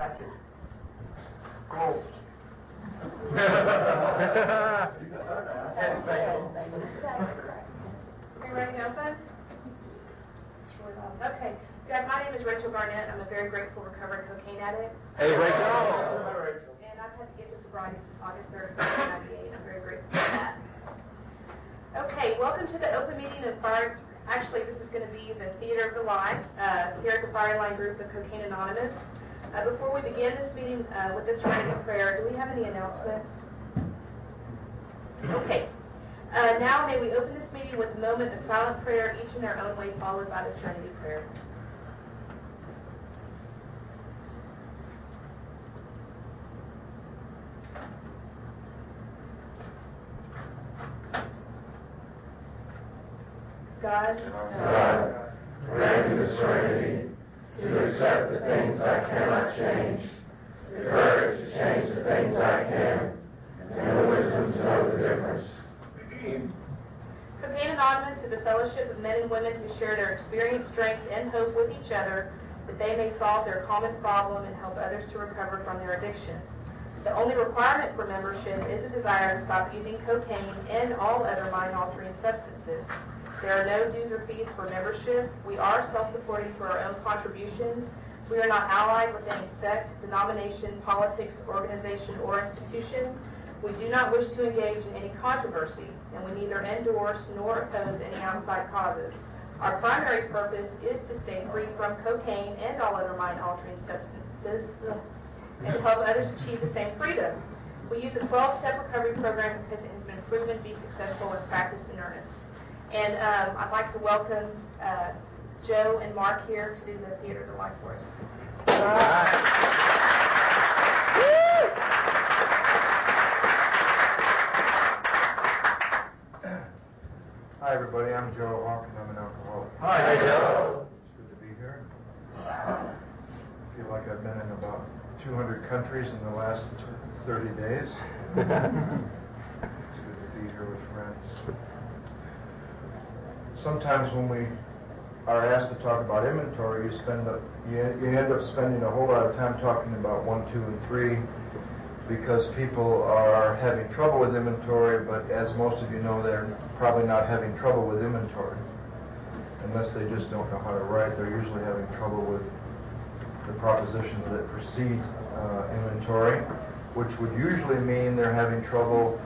package. Gold. Test failed. Are you ready to open? It's really loud. Okay. Guys, my name is Rachel Garnett. I'm a very grateful recovered cocaine addict. Hey, Rachel. Hi, Rachel. And I've had to get to sobriety since August 3rd, 1998. I'm very grateful for that. Okay, welcome to the open meeting of Fire. Actually, this is going to be the Theater of the Lie here at the Fireline Group of Cocaine Anonymous. Before we begin this meeting with the Serenity Prayer, do we have any announcements? Okay. Now may we open this meeting with a moment of silent prayer, each in their own way, followed by the Serenity Prayer. God, grant me the serenity to accept the things I cannot change, the courage to change the things I can, and the wisdom to know the difference. Cocaine Anonymous is a fellowship of men and women who share their experience, strength, and hope with each other that they may solve their common problem and help others to recover from their addiction. The only requirement for membership is a desire to stop using cocaine and all other mind-altering substances. There are no dues or fees for membership. We are self-supporting for our own contributions. We are not allied with any sect, denomination, politics, organization, or institution. We do not wish to engage in any controversy, and we neither endorse nor oppose any outside causes. Our primary purpose is to stay free from cocaine and all other mind-altering substances and help others achieve the same freedom. We use the 12-step recovery program because it has been proven to be successful and practiced in earnest. And I'd like to welcome Joe and Mark here to do the Theater of the Lie for us. Hi, everybody. I'm Joe Hawk, and I'm an alcoholic. Hi, Joe. It's good to be here. I feel like I've been in about 200 countries in the last 30 days. It's good to be here with friends. Sometimes when we are asked to talk about inventory, you end up spending a whole lot of time talking about 1, 2, and 3 because people are having trouble with inventory, but as most of you know, they're probably not having trouble with inventory. Unless they just don't know how to write, they're usually having trouble with the propositions that precede inventory, which would usually mean they're having trouble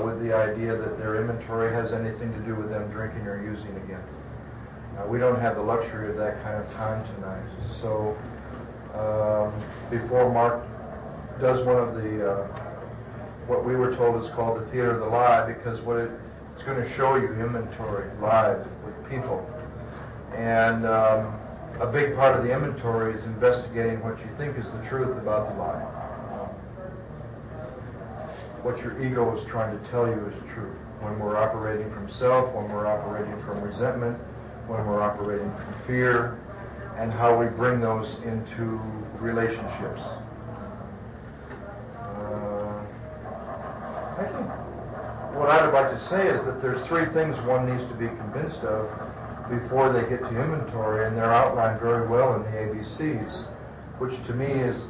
with the idea that their inventory has anything to do with them drinking or using again. We don't have the luxury of that kind of time tonight. So before Mark does one of the, what we were told is called the Theater of the Lie, because what it's going to show you inventory live with people. And a big part of the inventory is investigating what you think is the truth about the lie. What your ego is trying to tell you is true. When we're operating from self, when we're operating from resentment, when we're operating from fear, and how we bring those into relationships. I think what I would like to say is that there's 3 things one needs to be convinced of before they get to inventory, and they're outlined very well in the ABCs, which to me is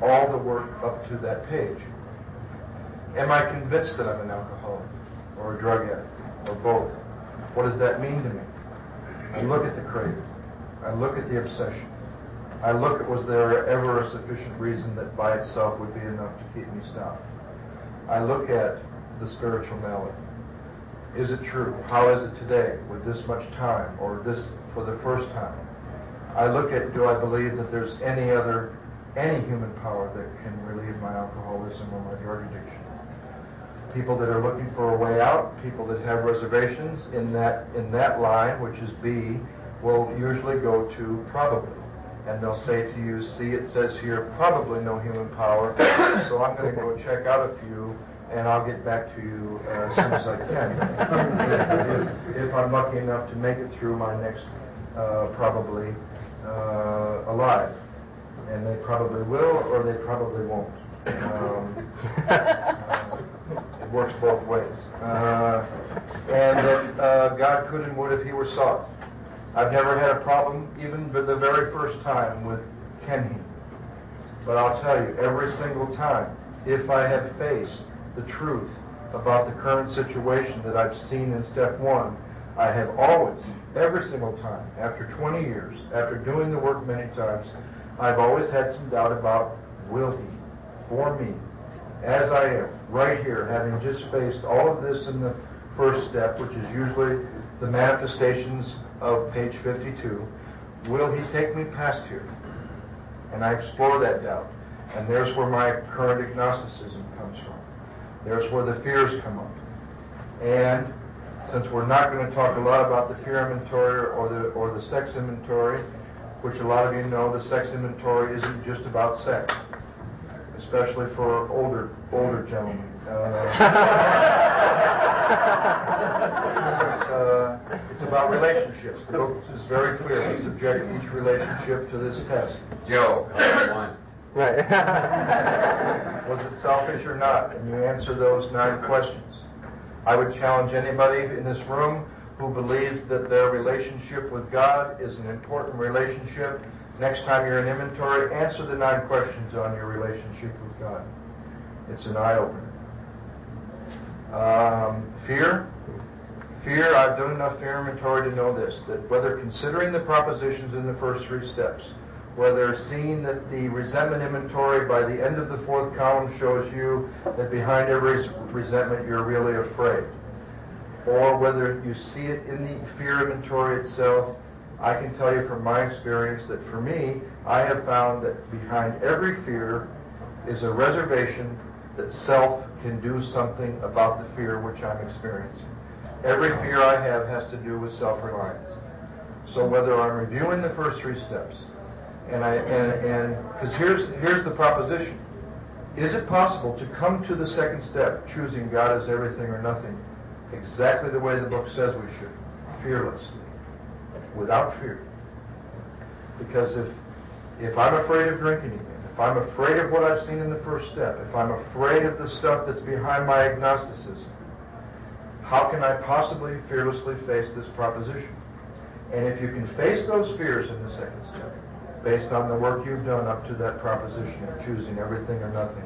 all the work up to that page. Am I convinced that I'm an alcoholic or a drug addict or both? What does that mean to me? I look at the craving. I look at the obsession. I look at, was there ever a sufficient reason that by itself would be enough to keep me stopped? I look at the spiritual malady. Is it true? How is it today with this much time or this for the first time? I look at, do I believe that there's any human power that can relieve my alcoholism or my drug addiction? People that are looking for a way out, people that have reservations in that line, which is B, will usually go to probably. And they'll say to you, see, it says here, probably no human power, so I'm going to go check out a few, and I'll get back to you as soon as I can. if I'm lucky enough to make it through my next probably alive. And they probably will, or they probably won't. It works both ways. And that God could and would if He were sought. I've never had a problem, even for the very first time, with can He. But I'll tell you, every single time, if I have faced the truth about the current situation that I've seen in step 1, I have always, every single time, after 20 years, after doing the work many times, I've always had some doubt about, will He, for me, as I am, right here, having just faced all of this in the first step, which is usually the manifestations of page 52, will He take me past here? And I explore that doubt. And there's where my current agnosticism comes from. There's where the fears come up. And since we're not going to talk a lot about the fear inventory or the sex inventory, which a lot of you know, the sex inventory isn't just about sex, especially for older gentlemen. It's about relationships. The book is very clear. We subject each relationship to this test. Joe, one. Right. Was it selfish or not? And you answer those 9 questions. I would challenge anybody in this room who believes that their relationship with God is an important relationship. Next time you're in inventory, answer the 9 questions on your relationship with God. It's an eye-opener. Fear. Fear, I've done enough fear inventory to know this, that whether considering the propositions in the first 3 steps, whether seeing that the resentment inventory by the end of the 4th column shows you that behind every resentment you're really afraid, or whether you see it in the fear inventory itself, I can tell you from my experience that for me, I have found that behind every fear is a reservation that self can do something about the fear which I'm experiencing. Every fear I have has to do with self-reliance. So whether I'm reviewing the first 3 steps, and because here's the proposition. Is it possible to come to the 2nd step, choosing God as everything or nothing, exactly the way the book says we should, fearlessly, without fear? Because if I'm afraid of drinking again, if I'm afraid of what I've seen in the first step, if I'm afraid of the stuff that's behind my agnosticism, how can I possibly fearlessly face this proposition? And if you can face those fears in the 2nd step, based on the work you've done up to that proposition of choosing everything or nothing,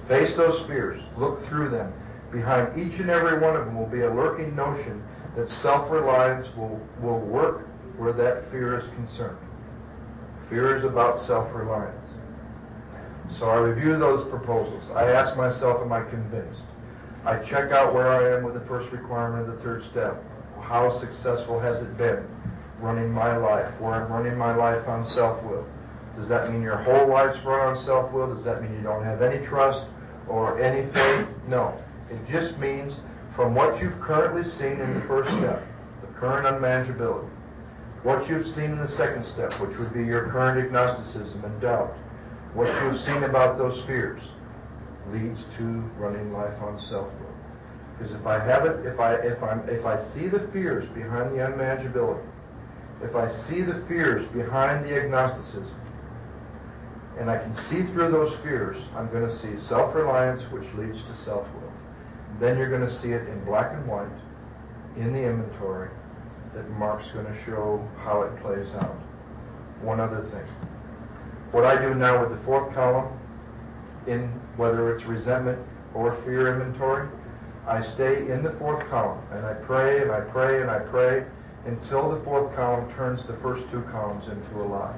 face those fears, look through them. Behind each and every one of them will be a lurking notion that self-reliance will work where that fear is concerned. Fear is about self-reliance. So I review those proposals. I ask myself, am I convinced? I check out where I am with the first requirement of the 3rd step. How successful has it been running my life, where I'm running my life on self-will? Does that mean your whole life's run on self-will? Does that mean you don't have any trust or any faith? No. It just means from what you've currently seen in the 1st step, the current unmanageability, what you've seen in the 2nd step, which would be your current agnosticism and doubt, what you've seen about those fears, leads to running life on self-will. Because if I see the fears behind the unmanageability, if I see the fears behind the agnosticism, and I can see through those fears, I'm going to see self-reliance, which leads to self-will. Then you're going to see it in black and white in the inventory that Mark's going to show how it plays out. One other thing. What I do now with the 4th column, in whether it's resentment or fear inventory, I stay in the 4th column, and I pray and I pray and I pray until the 4th column turns the first 2 columns into a lie,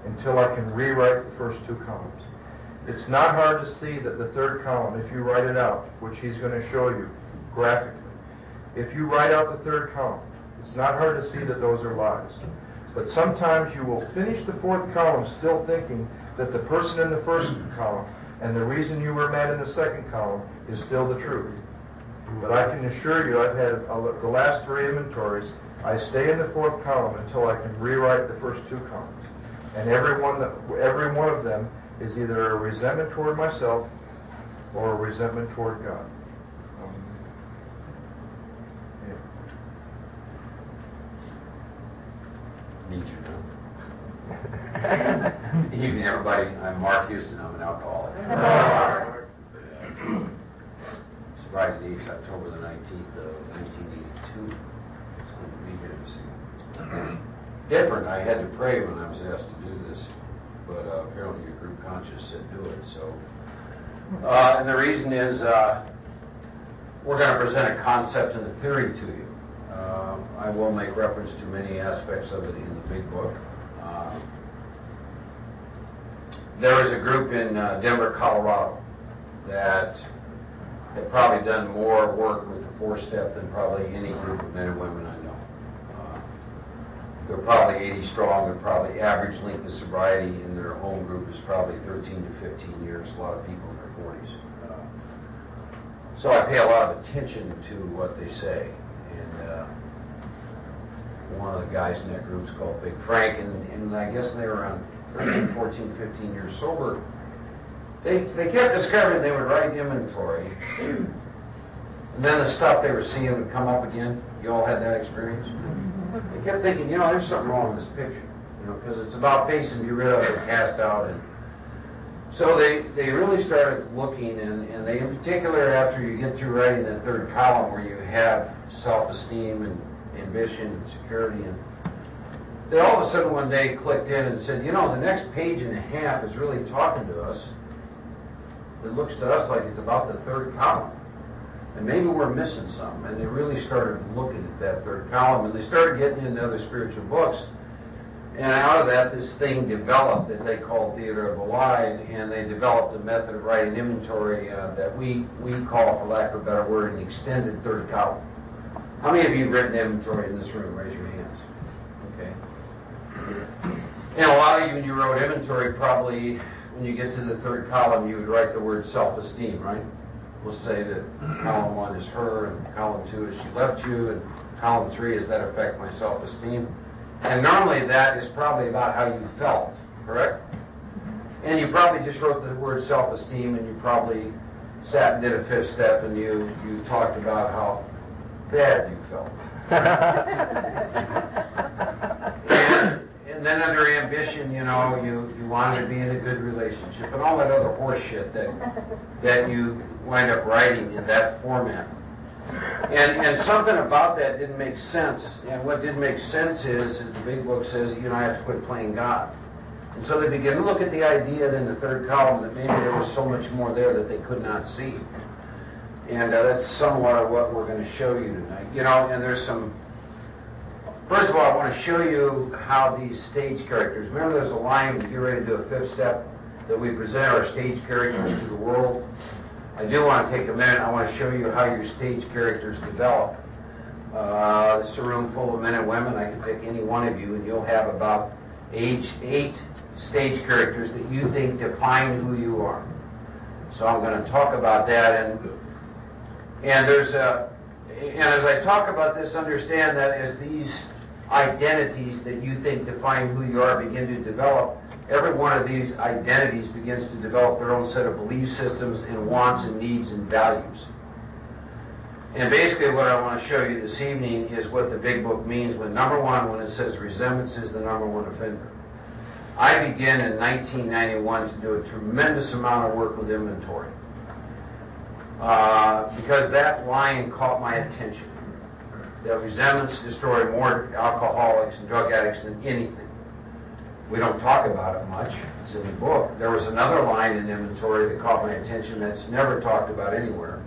until I can rewrite the first 2 columns. It's not hard to see that the 3rd column, if you write it out, which he's going to show you graphically, if you write out the 3rd column, it's not hard to see that those are lies. But sometimes you will finish the 4th column still thinking that the person in the 1st column and the reason you were mad in the 2nd column is still the truth. But I can assure you, I've had the last 3 inventories, I stay in the 4th column until I can rewrite the first 2 columns. And every one of them is either a resentment toward myself or a resentment toward God. Need you know. Evening, everybody. I'm Mark Houston. I'm an alcoholic. Sobriety date is October the 19th of 1982. It's good to be here this evening. Different. I had to pray when I was asked to do this, but apparently your group conscious said do it. So, and the reason is we're going to present a concept and a theory to you. I will make reference to many aspects of it in the big book. There was a group in Denver, Colorado that had probably done more work with the 4-step than probably any group of men and women I know. They're probably 80 strong. They're probably average length of sobriety in their home group is probably 13 to 15 years. A lot of people in their 40s. So I pay a lot of attention to what they say. And one of the guys in that group is called Big Frank, and I guess they were around 13, 14, 15 years sober. They kept discovering they would write inventory, and then the stuff they were seeing would come up again. You all had that experience? They kept thinking, there's something wrong with this picture, because it's about face and be rid of and cast out. And so they really started looking, and they, in particular, after you get through writing that third column where you have self-esteem and ambition and security, and they all of a sudden one day clicked in and said, the next page and a half is really talking to us. It looks to us like it's about the third column. And maybe we're missing something. And they really started looking at that third column, and they started getting into other spiritual books. And out of that, this thing developed that they called Theater of the Lie, and they developed a method of writing inventory that we call, for lack of a better word, an extended third column. How many of you have written inventory in this room? Raise your hands. Okay. And a lot of you, when you wrote inventory, probably when you get to the third column, you would write the word self-esteem, right? We'll say that column 1 is her, and column 2 is she left you, and column 3 is that affect my self-esteem. And normally that is probably about how you felt, correct? And you probably just wrote the word self-esteem, and you probably sat and did a 5th step, and you talked about how bad you felt. And then under ambition, you wanted to be in a good relationship, and all that other horse shit that you wind up writing in that format. And something about that didn't make sense. And what didn't make sense is the big book says, I have to quit playing God. And so they begin to look at the idea in the third column that maybe there was so much more there that they could not see. And that's somewhat of what we're going to show you tonight. And there's some... First of all, I want to show you how these stage characters... Remember, there's a line when you get ready to do a 5th step that we present our stage characters to the world. I do want to take a minute. I want to show you how your stage characters develop. This is a room full of men and women. I can pick any one of you, and you'll have about 8 stage characters that you think define who you are. So I'm going to talk about that, and there's and as I talk about this, understand that as these identities that you think define who you are begin to develop, every one of these identities begins to develop their own set of belief systems and wants and needs and values. And basically what I want to show you this evening is what the big book means when, number 1, when it says resemblance is the number 1 offender. I began in 1991 to do a tremendous amount of work with inventory. Because that line caught my attention. That resemblance destroy more alcoholics and drug addicts than anything. We don't talk about it much. It's in the book. There was another line in inventory that caught my attention that's never talked about anywhere.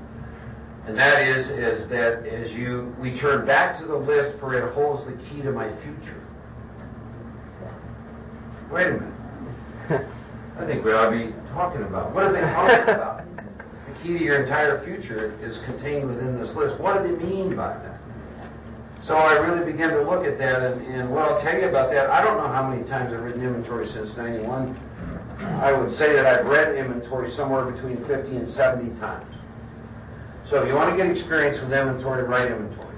And that is that as we turn back to the list, for it holds the key to my future. Wait a minute. I think we ought to be talking about. What are they talking about? The key to your entire future is contained within this list. What do they mean by that? So I really began to look at that, and what I'll tell you about that, I don't know how many times I've written inventory since 91. I would say that I've read inventory somewhere between 50 and 70 times. So if you want to get experience with inventory, write inventory.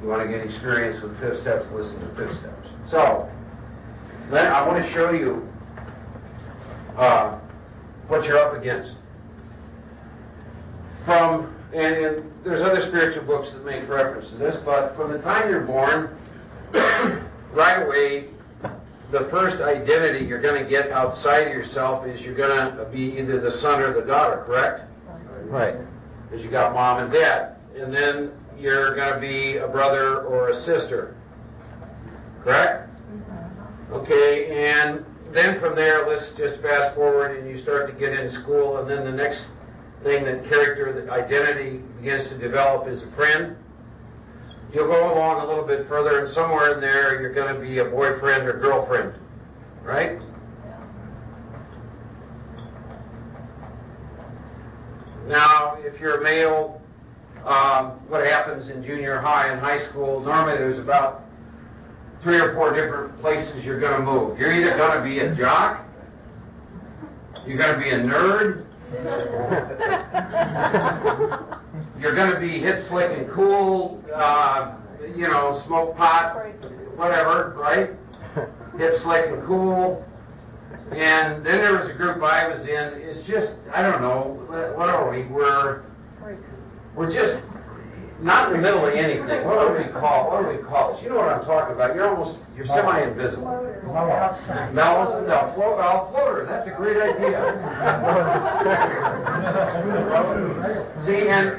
You want to get experience with 5th steps, listen to 5th steps. So then I want to show you what you're up against. And there's other spiritual books that make reference to this, but from the time you're born, right away, the first identity you're going to get outside of yourself is you're going to be either the son or the daughter, correct? Right. Because you got mom and dad. And then you're going to be a brother or a sister, correct? Okay, and then from there, let's just fast forward and you start to get in school, and then the next thing that character, that identity begins to develop is a friend. You'll go along a little bit further, and somewhere in there you're going to be a boyfriend or girlfriend, right? Now, if you're a male, what happens in junior high and high school, normally there's about 3 or 4 different places you're going to move. You're either going to be a jock, you're going to be a nerd, you're going to be hip, slick, and cool, smoke pot, whatever, right? Hip, slick, and cool. And then there was a group I was in. It's just, I don't know, what are we? We're just not in the middle of anything. What do we call it? You know what I'm talking about. You're semi-invisible. Mellow? No, floater. That's a great idea. See, and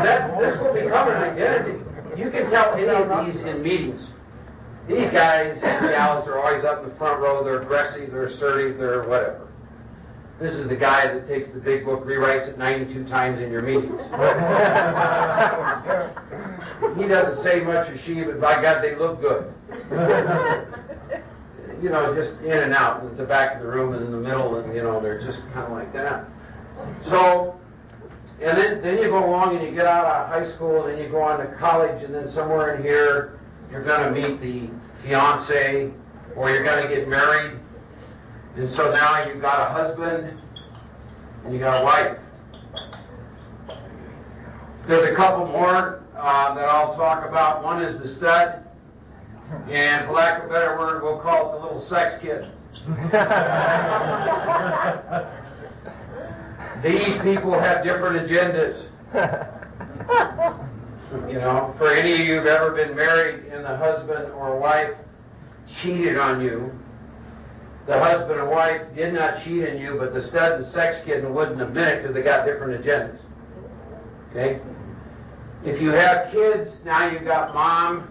this will become an identity. You can tell any of these in meetings. These guys and gals are always up in the front row. They're aggressive, they're assertive, they're whatever. This is the guy that takes the big book, rewrites it 92 times in your meetings. He doesn't say much or she, but by God, they look good. Just in and out, at the back of the room and in the middle, and they're just kind of like that. So, and then you go along and you get out of high school, and then you go on to college, and then somewhere in here, you're going to meet the fiance, or you're going to get married. And so now you've got a husband, and you got a wife. There's a couple more that I'll talk about. One is the stud, and for lack of a better word, we'll call it the little sex kid. These people have different agendas. For any of you who've ever been married and the husband or wife cheated on you, the husband or wife did not cheat on you, but the stud and sex kid wouldn't admit it because they got different agendas. Okay? If you have kids, now you've got mom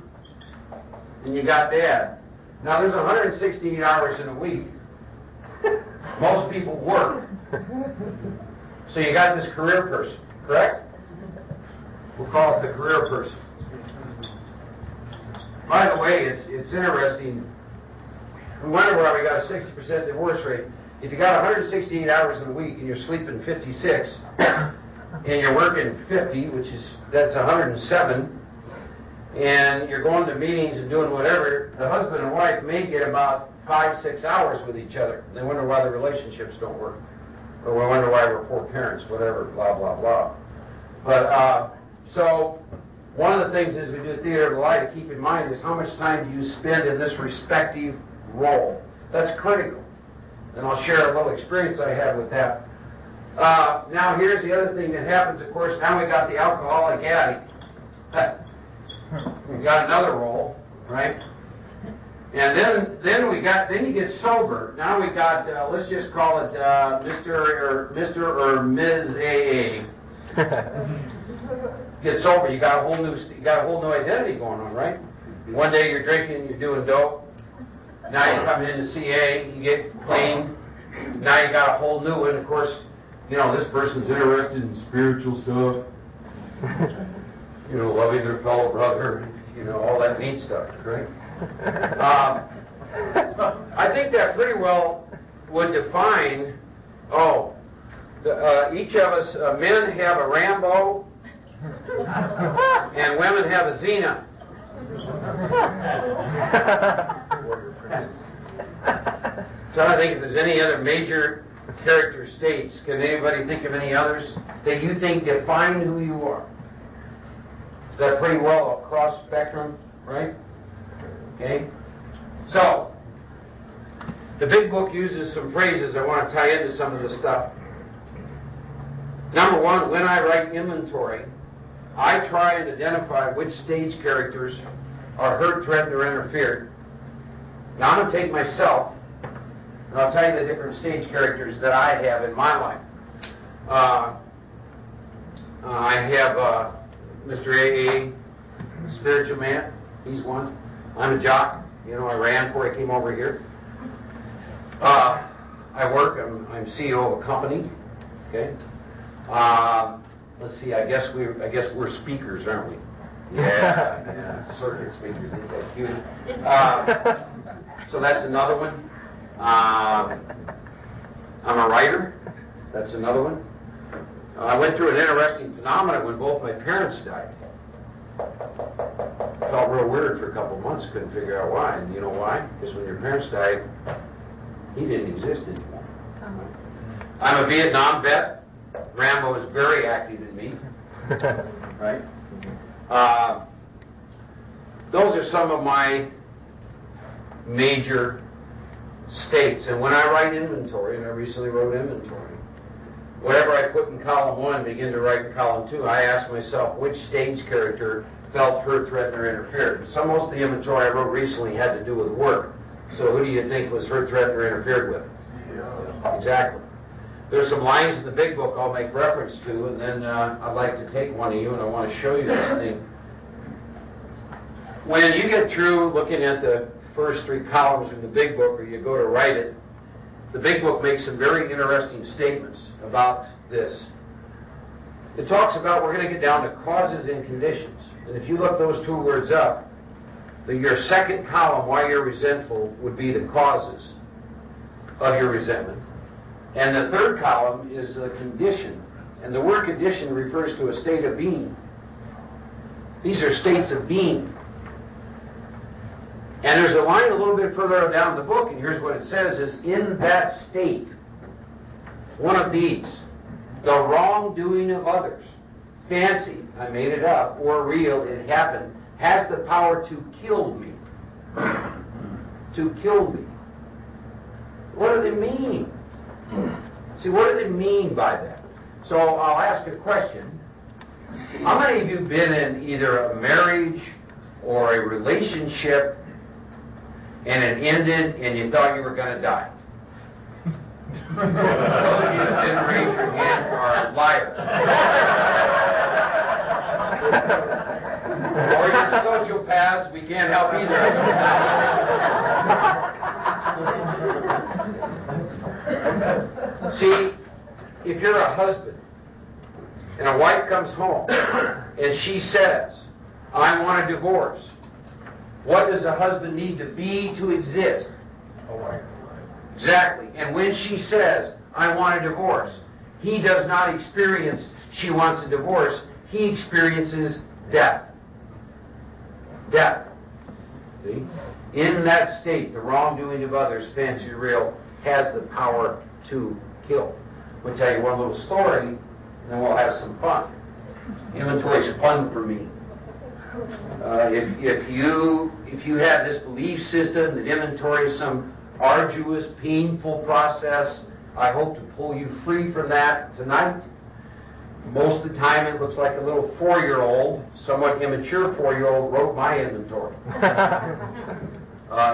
and you got dad. Now there's 168 hours in a week. Most people work. So you got this career person, correct? We'll call it the career person. By the way, it's interesting. We wonder why we got a 60% divorce rate. If you got 168 hours in a week and you're sleeping 56, and you're working 50, that's 107, and you're going to meetings and doing whatever, the husband and wife may get about 5-6 hours with each other. They wonder why the relationships don't work. Or we wonder why we're poor parents, whatever, blah, blah, blah. But, so, one of the things as we do Theater of the Light to keep in mind is how much time do you spend in this respective role. That's critical. And I'll share a little experience I had with that. Now, here's the other thing that happens, of course. Now we got the alcoholic addict. We got another role, right? And then you get sober. Now we got, let's just call it Mr. or Ms. AA. Get sober. You got a whole new identity going on, right? One day you're drinking, you're doing dope. Now you're coming into CA, you get clean. Now you got a whole new one. Of course, this person's interested in spiritual stuff. Loving their fellow brother. All that neat stuff, right? I think that pretty well would define, each of us, men have a Rambo, and women have a Xena. So I think if there's any other major character states, can anybody think of any others that you think define who you are? Is that pretty well across spectrum, right? Okay. So, the big book uses some phrases I want to tie into some of this stuff. Number one, when I write inventory, I try and identify which stage characters are hurt, threatened, or interfered. Now I'm going to take myself, and I'll tell you the different stage characters that I have in my life. I have Mr. AA, spiritual man. He's one. I'm a jock. I ran before I came over here. I work, I'm CEO of a company, okay? Let's see, I guess we're speakers, aren't we? Yeah, circuit speakers, ain't that cute? So that's another one. I'm a writer, that's another one. I went through an interesting phenomenon when both my parents died. Felt real weird for a couple of months, couldn't figure out why. And you know why? Because when your parents died, he didn't exist anymore. I'm a Vietnam vet. Rambo is very active in me. Right? Those are some of my major states. And when I write inventory, and I recently wrote inventory, whatever I put in column 1, begin to write in column 2, I ask myself which stage character felt hurt, threatened, or interfered. So most of the inventory I wrote recently had to do with work. So who do you think was hurt, threatened, or interfered with? Exactly. There's some lines in the big book I'll make reference to, and then I'd like to take one of you, and I want to show you this thing. When you get through looking at the first 3 columns in the big book, or you go to write it, the big book makes some very interesting statements about this. It talks about, we're going to get down to causes and conditions. And if you look those 2 words up, your second column, why you're resentful, would be the causes of your resentment. And the third column is the condition. And the word condition refers to a state of being. These are states of being. And there's a line a little bit further down the book, and here's what it says, is in that state, one of these, the wrongdoing of others, fancy, I made it up, or real, it happened, has the power to kill me. To kill me. What do they mean? See, what do they mean by that? So I'll ask a question. How many of you have been in either a marriage or a relationship and it ended and you thought you were going to die? Those of you that didn't raise your hand are liars. Or you're sociopaths, we can't help either of them. See, if you're a husband and a wife comes home and she says, I want a divorce, what does a husband need to be to exist? A wife. Exactly. And when she says, I want a divorce, he does not experience she wants a divorce. He experiences death. Death. See? In that state, the wrongdoing of others, fancy or real, has the power to kill. We'll tell you one little story, and then we'll have some fun. Inventory is fun for me. If you have this belief system that inventory is some arduous, painful process, I hope to pull you free from that tonight. Most of the time it looks like a little 4-year-old, somewhat immature 4-year-old wrote my inventory.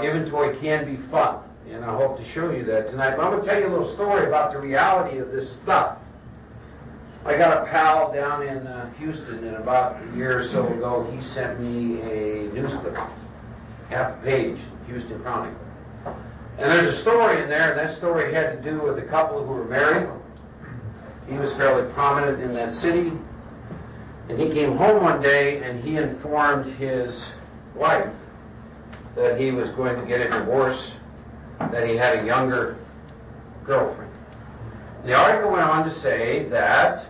Inventory can be fun, and I hope to show you that tonight. But I'm going to tell you a little story about the reality of this stuff. I got a pal down in Houston, and about a year or so ago, he sent me a newspaper, half a page, Houston Chronicle. And there's a story in there, and that story had to do with a couple who were married. He was fairly prominent in that city. And he came home one day, and he informed his wife that he was going to get a divorce, that he had a younger girlfriend. The article went on to say that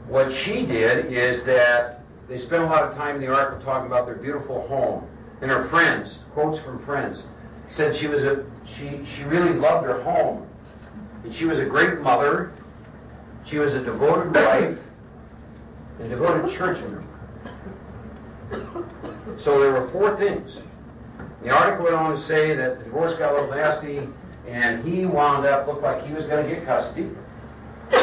what she did is that they spent a lot of time in the article talking about their beautiful home, and her friends, quotes from friends, said she really loved her home, and she was a great mother, she was a devoted wife, and a devoted church member. So there were 4 things. The article went on to say that the divorce got a little nasty, and he wound up, looked like he was going to get custody. I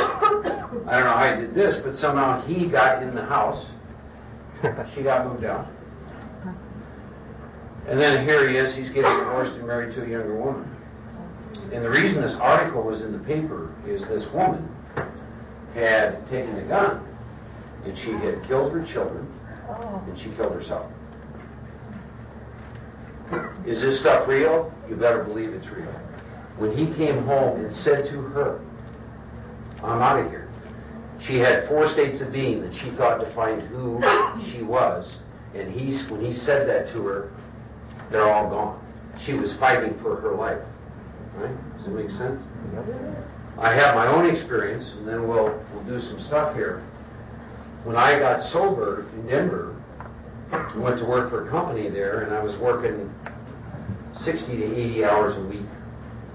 don't know how he did this, but somehow he got in the house. She got moved out. And then here he is, he's getting divorced and married to a younger woman. And the reason this article was in the paper is this woman had taken a gun, and she had killed her children, and she killed herself. Is this stuff real? You better believe it's real. when he came home and said to her, I'm out of here. She had 4 states of being that she thought defined who she was. And when he said that to her, they're all gone. She was fighting for her life. Right? Does it make sense? I have my own experience, and then we'll do some stuff here. When I got sober in Denver, I went to work for a company there, and I was working 60 to 80 hours a week.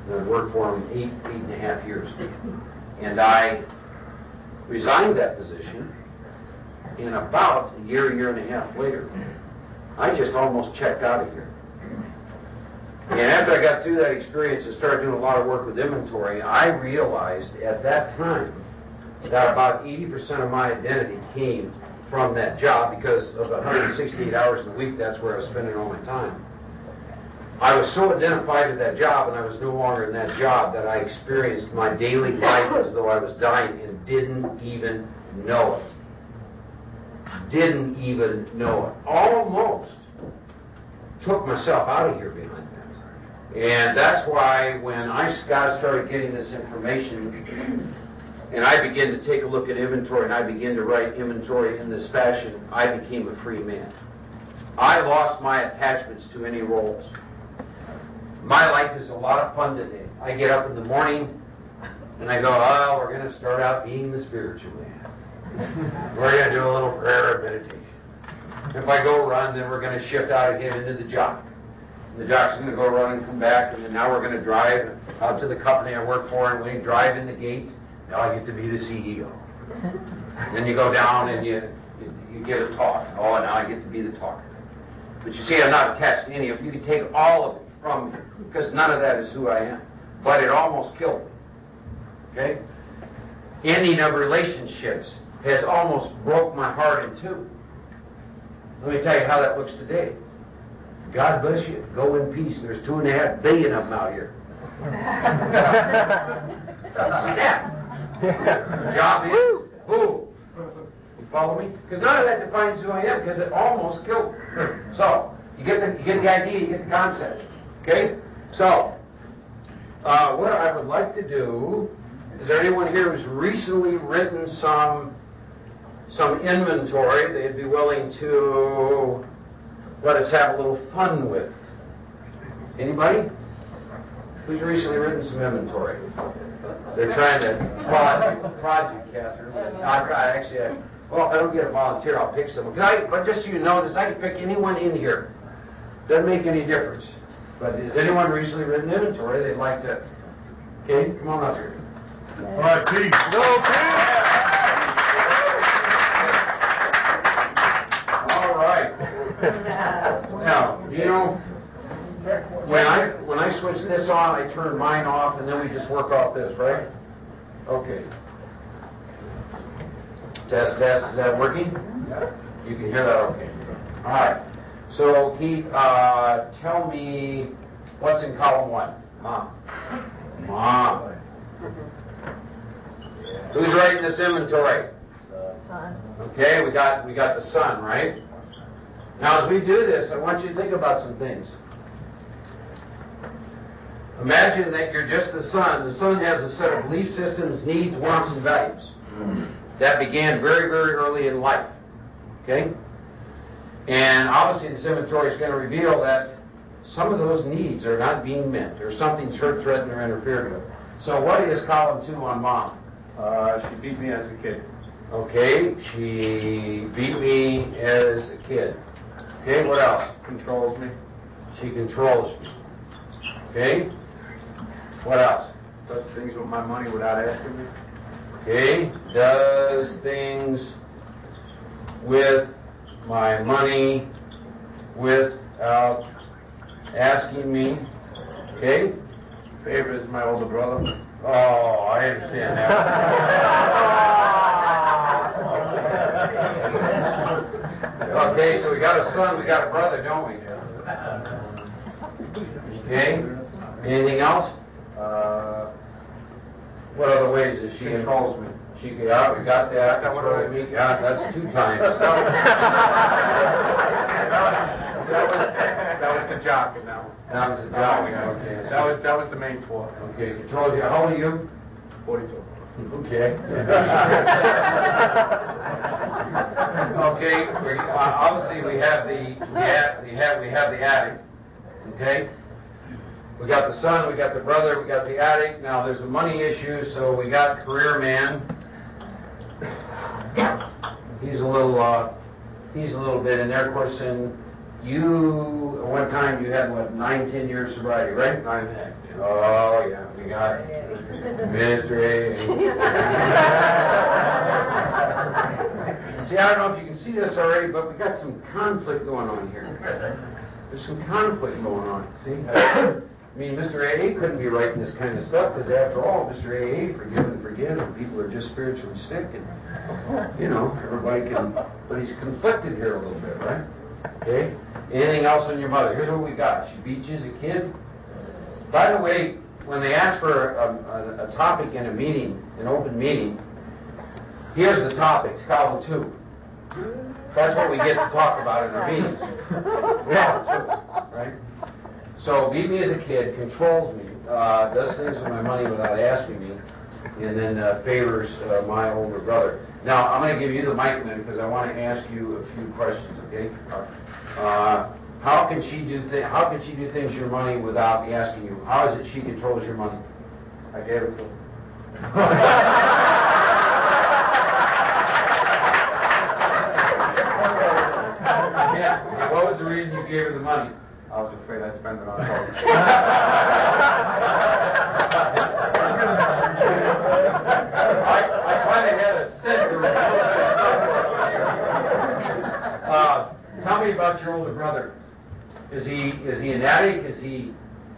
And I worked for them 8.5 years. And I resigned that position, and about a year and a half later, I just almost checked out of here. And after I got through that experience and started doing a lot of work with inventory, I realized at that time that about 80% of my identity came from that job because of the 168 hours in a week, that's where I was spending all my time. I was so identified with that job, and I was no longer in that job, that I experienced my daily life as though I was dying and didn't even know it. Didn't even know it. Almost took myself out of here behind that. And that's why when God started getting this information, and I began to take a look at inventory, and I began to write inventory in this fashion, I became a free man. I lost my attachments to any roles. My life is a lot of fun today. I get up in the morning, and I go, oh, we're going to start out being the spiritual man. We're going to do a little prayer and meditation. If I go run, then we're going to shift out again into the jock. And the jock's going to go run and come back, and then now we're going to drive out to the company I work for, and when you drive in the gate, now I get to be the CEO. And then you go down and you get a talk. Oh, now I get to be the talker. But you see, I'm not attached to any of it. You can take all of it from me, because none of that is who I am. But it almost killed me. Okay? Ending of relationships has almost broke my heart in two. Let me tell you how that looks today. God bless you. Go in peace. There's 2.5 billion of them out here. Snap. Job is boom. You follow me? Because none of that defines who I am, because it almost killed me. So you get the idea. You get the concept. Okay. So what I would like to do. Is there anyone here who's recently written some inventory they'd be willing to let us have a little fun with? Anybody? Who's recently written some inventory? They're trying to project, Catherine. Well, if I don't get a volunteer, I'll pick someone. But just so you know this, I can pick anyone in here. Doesn't make any difference. But has anyone recently written inventory they'd like to? Okay, come on up here. All right, Pete. Go, Pete! All right. Now, you know, when I switch this on, I turn mine off, and then we just work off this, right? Okay. Test. Is that working? You can hear that okay. All right. So, Keith, tell me what's in column 1. Mom. Who's writing this inventory? Son. Okay, we got the son, right? Now, as we do this, I want you to think about some things. Imagine that you're just the son. The son has a set of belief systems, needs, wants, and values. That began very, very early in life. Okay? And obviously, this inventory is going to reveal that some of those needs are not being met, or something's hurt, threatened, or interfered with. So, what is column 2 on mom? She beat me as a kid. Okay, she beat me as a kid. Okay, what else? Controls me. She controls me. Okay, what else? Does things with my money without asking me. Okay, does things with my money without asking me. Okay? Favors my older brother. Oh, I understand that. Okay, so we got a son, we got a brother, don't we? Okay. Anything else? What other ways is she Controls me. Yeah, we got that. Controls me. Yeah, that's 2 times. That was the jock in that one. That was the job, okay. That was the main four. Okay, controls you, how old are you? 42. Okay. Okay, obviously we have the attic, okay? We got the son, we got the brother, we got the attic. Now there's a money issue, so we got career man. He's a little bit in there. Of course, and you, at one time you had what, 9-10 years sobriety, right? 9.5. Yeah. Oh, yeah, we got Mr. A. See, I don't know if you can see this already, but we got some conflict going on here. There's some conflict going on, see? I mean, Mr. A couldn't be writing this kind of stuff, because after all, Mr. A, forgive, and people are just spiritually sick, and, you know, everybody can, but he's conflicted here a little bit, right? Okay? Anything else on your mother? Here's what we got. She beat you as a kid. By the way, when they ask for a topic in a meeting, an open meeting, here's the topics, column 2. That's what we get to talk about in our meetings. Column 2, right? So, beat me as a kid, controls me, does things with my money without asking me, and then favors my older brother. Now, I'm going to give you the mic a minute because I want to ask you a few questions, okay? How can she do things with your money without me asking you? How is it she controls your money? I gave it to him. Yeah. What was the reason you gave her the money? I was afraid I'd spend it on drugs. I kind of had a sense there was a little bit. Tell me about your older brother. Is he an addict? Is he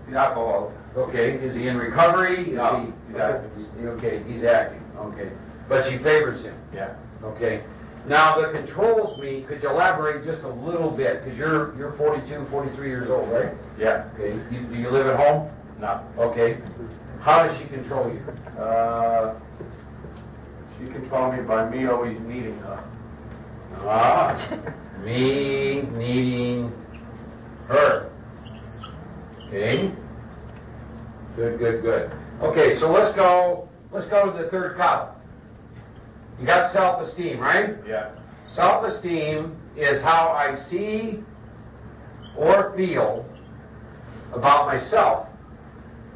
He's alcoholic. okay? Is he in recovery? Is No, he's active. Okay, he's acting. Okay, but she favors him. Yeah. Okay. Now the controls me. Could you elaborate just a little bit? Because you're 42, 43 years old, right? Yeah. Okay. Do you live at home? No. Okay. How does she control you? She controlled me by me always needing her. Me needing her. Okay. Good. Okay, so let's go to the third column. You got self-esteem, right? Yeah. Self-esteem is how I see or feel about myself.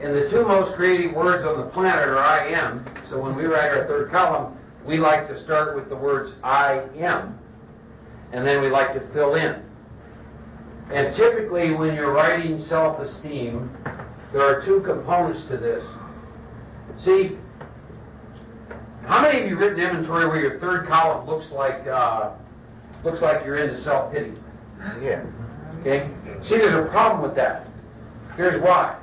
And the two most creative words on the planet are I am. So when we write our third column, we like to start with the words I am, and then we like to fill in. And typically when you're writing self-esteem, there are two components to this. See, how many of you written inventory where your third column looks like you're into self-pity? Yeah. Okay? See, there's a problem with that. Here's why.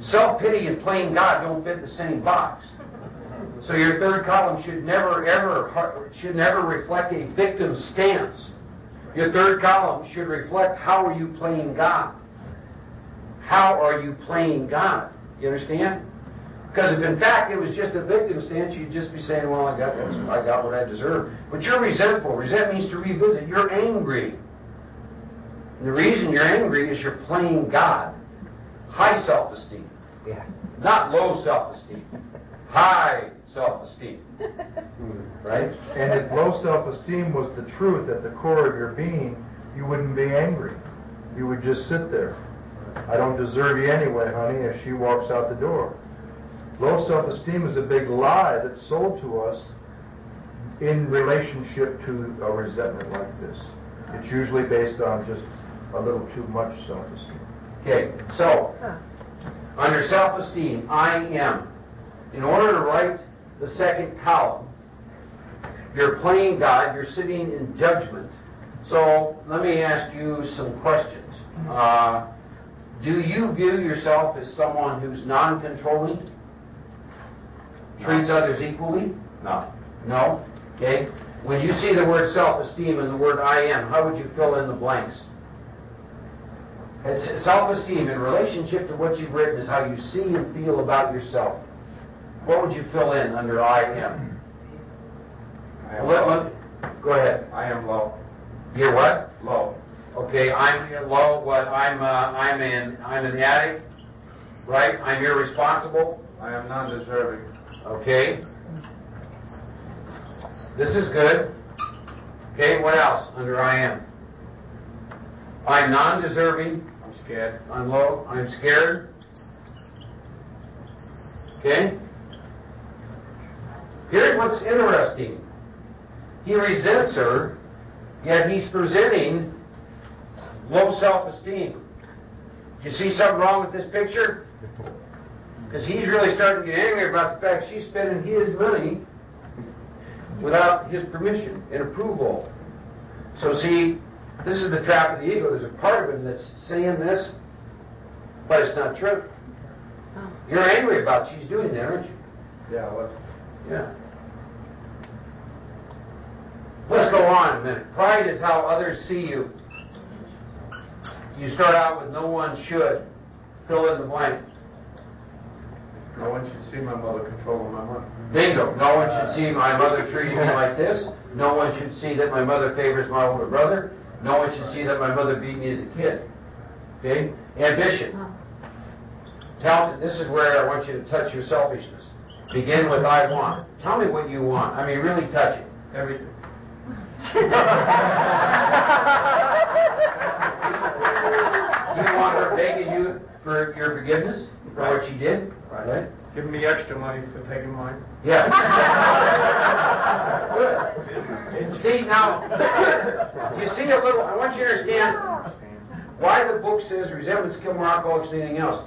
Self-pity and playing God don't fit the same box. So your third column should never reflect a victim stance. Your third column should reflect how are you playing God? How are you playing God? You understand? Because if in fact it was just a victim stance, you'd just be saying, well, I got what I deserve. But you're resentful. Resent means to revisit. You're angry. And the reason you're angry is you're playing God. High self-esteem. Yeah. Not low self-esteem. High self-esteem. Right? And if low self-esteem was the truth at the core of your being, you wouldn't be angry. You would just sit there. I don't deserve you anyway, honey, as she walks out the door. Low self-esteem is a big lie that's sold to us in relationship to a resentment like this. It's usually based on just a little too much self-esteem. Okay, so, under self-esteem, I am. In order to write the second column, you're playing God, you're sitting in judgment. So, let me ask you some questions. Do you view yourself as someone who's non-controlling? Treats others equally? No. No? Okay. When you see the word self-esteem and the word I am, how would you fill in the blanks? It's self-esteem in relationship to what you've written is how you see and feel about yourself. What would you fill in under I am? I am low. Go ahead. I am low. You're what? Low. Okay, I'm an addict, right? I'm irresponsible. I am non-deserving. Okay. This is good. Okay, what else under I am? I'm non-deserving. I'm scared. I'm low. I'm scared. Okay? Here's what's interesting. He resents her, yet he's presenting low self-esteem. Do you see something wrong with this picture? Because he's really starting to get angry about the fact she's spending his money without his permission and approval. So see, this is the trap of the ego. There's a part of him that's saying this, but it's not true. You're angry about she's doing that, aren't you? Yeah, well, Yeah. Let's go on a minute. Pride is how others see you. You start out with no one should. Fill in the blank. no one should see my mother controlling my money. Bingo. No one should see my mother treating me like this. No one should see that my mother favors my older brother. No one should see that my mother beat me as a kid. Okay? Ambition. This is where I want you to touch your selfishness. Begin with I want. Tell me what you want. I mean, really touch it. Everything. You want her begging you for your forgiveness for what she did? Right? Giving me extra money for taking mine. Yeah. Good. See, now, you see a little, I want you to understand why the book says resentments kill more alcoholics than anything else.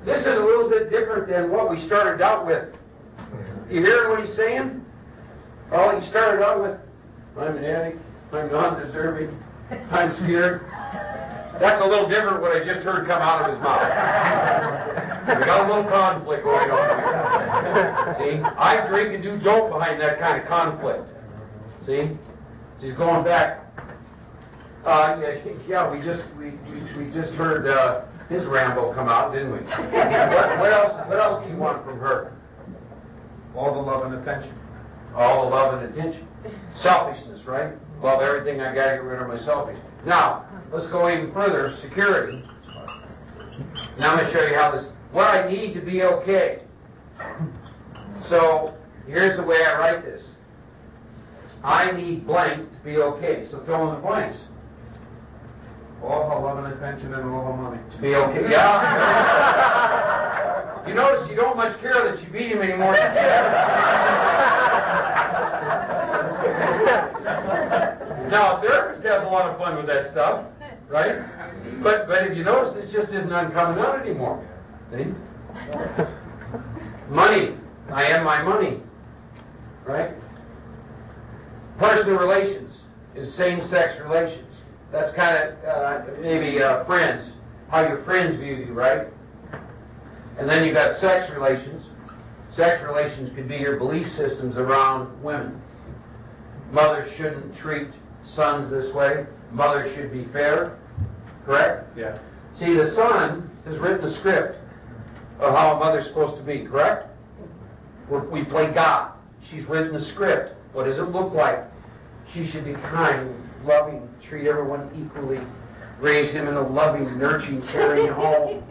This is a little bit different than what we started out with. You hear what he's saying? Oh, he started out with, I'm an addict, I'm non-deserving, I'm scared. That's a little different what I just heard come out of his mouth. We got a little conflict going on here. See? I drink and do dope behind that kind of conflict. See? She's going back. Yeah, we just heard his Rambo come out, didn't we? What else do you want from her? All the love and attention. All the love and attention. Selfishness, right? Love everything, I gotta get rid of my selfishness. Now, let's go even further. Security. Now I'm going to show you how this, what I need to be okay. So, here's the way I write this. I need blank to be okay. So fill in the blanks. All her love and attention and all her money. To be okay. Yeah. You notice you don't much care that you beat him anymore as a kid. Now, a therapist has a lot of fun with that stuff, right? But if you notice, it just isn't coming out anymore. See? Money. I am my money. Right? Personal relations is same-sex relations. That's kind of maybe friends. How your friends view you, right? And then you've got sex relations. Sex relations could be your belief systems around women. Mothers shouldn't treat sons this way. Mothers should be fair. Correct? Yeah. See, the son has written a script of how a mother's supposed to be, correct? We play God. She's written a script. What does it look like? She should be kind, loving, treat everyone equally, raise him in a loving, nurturing, caring home.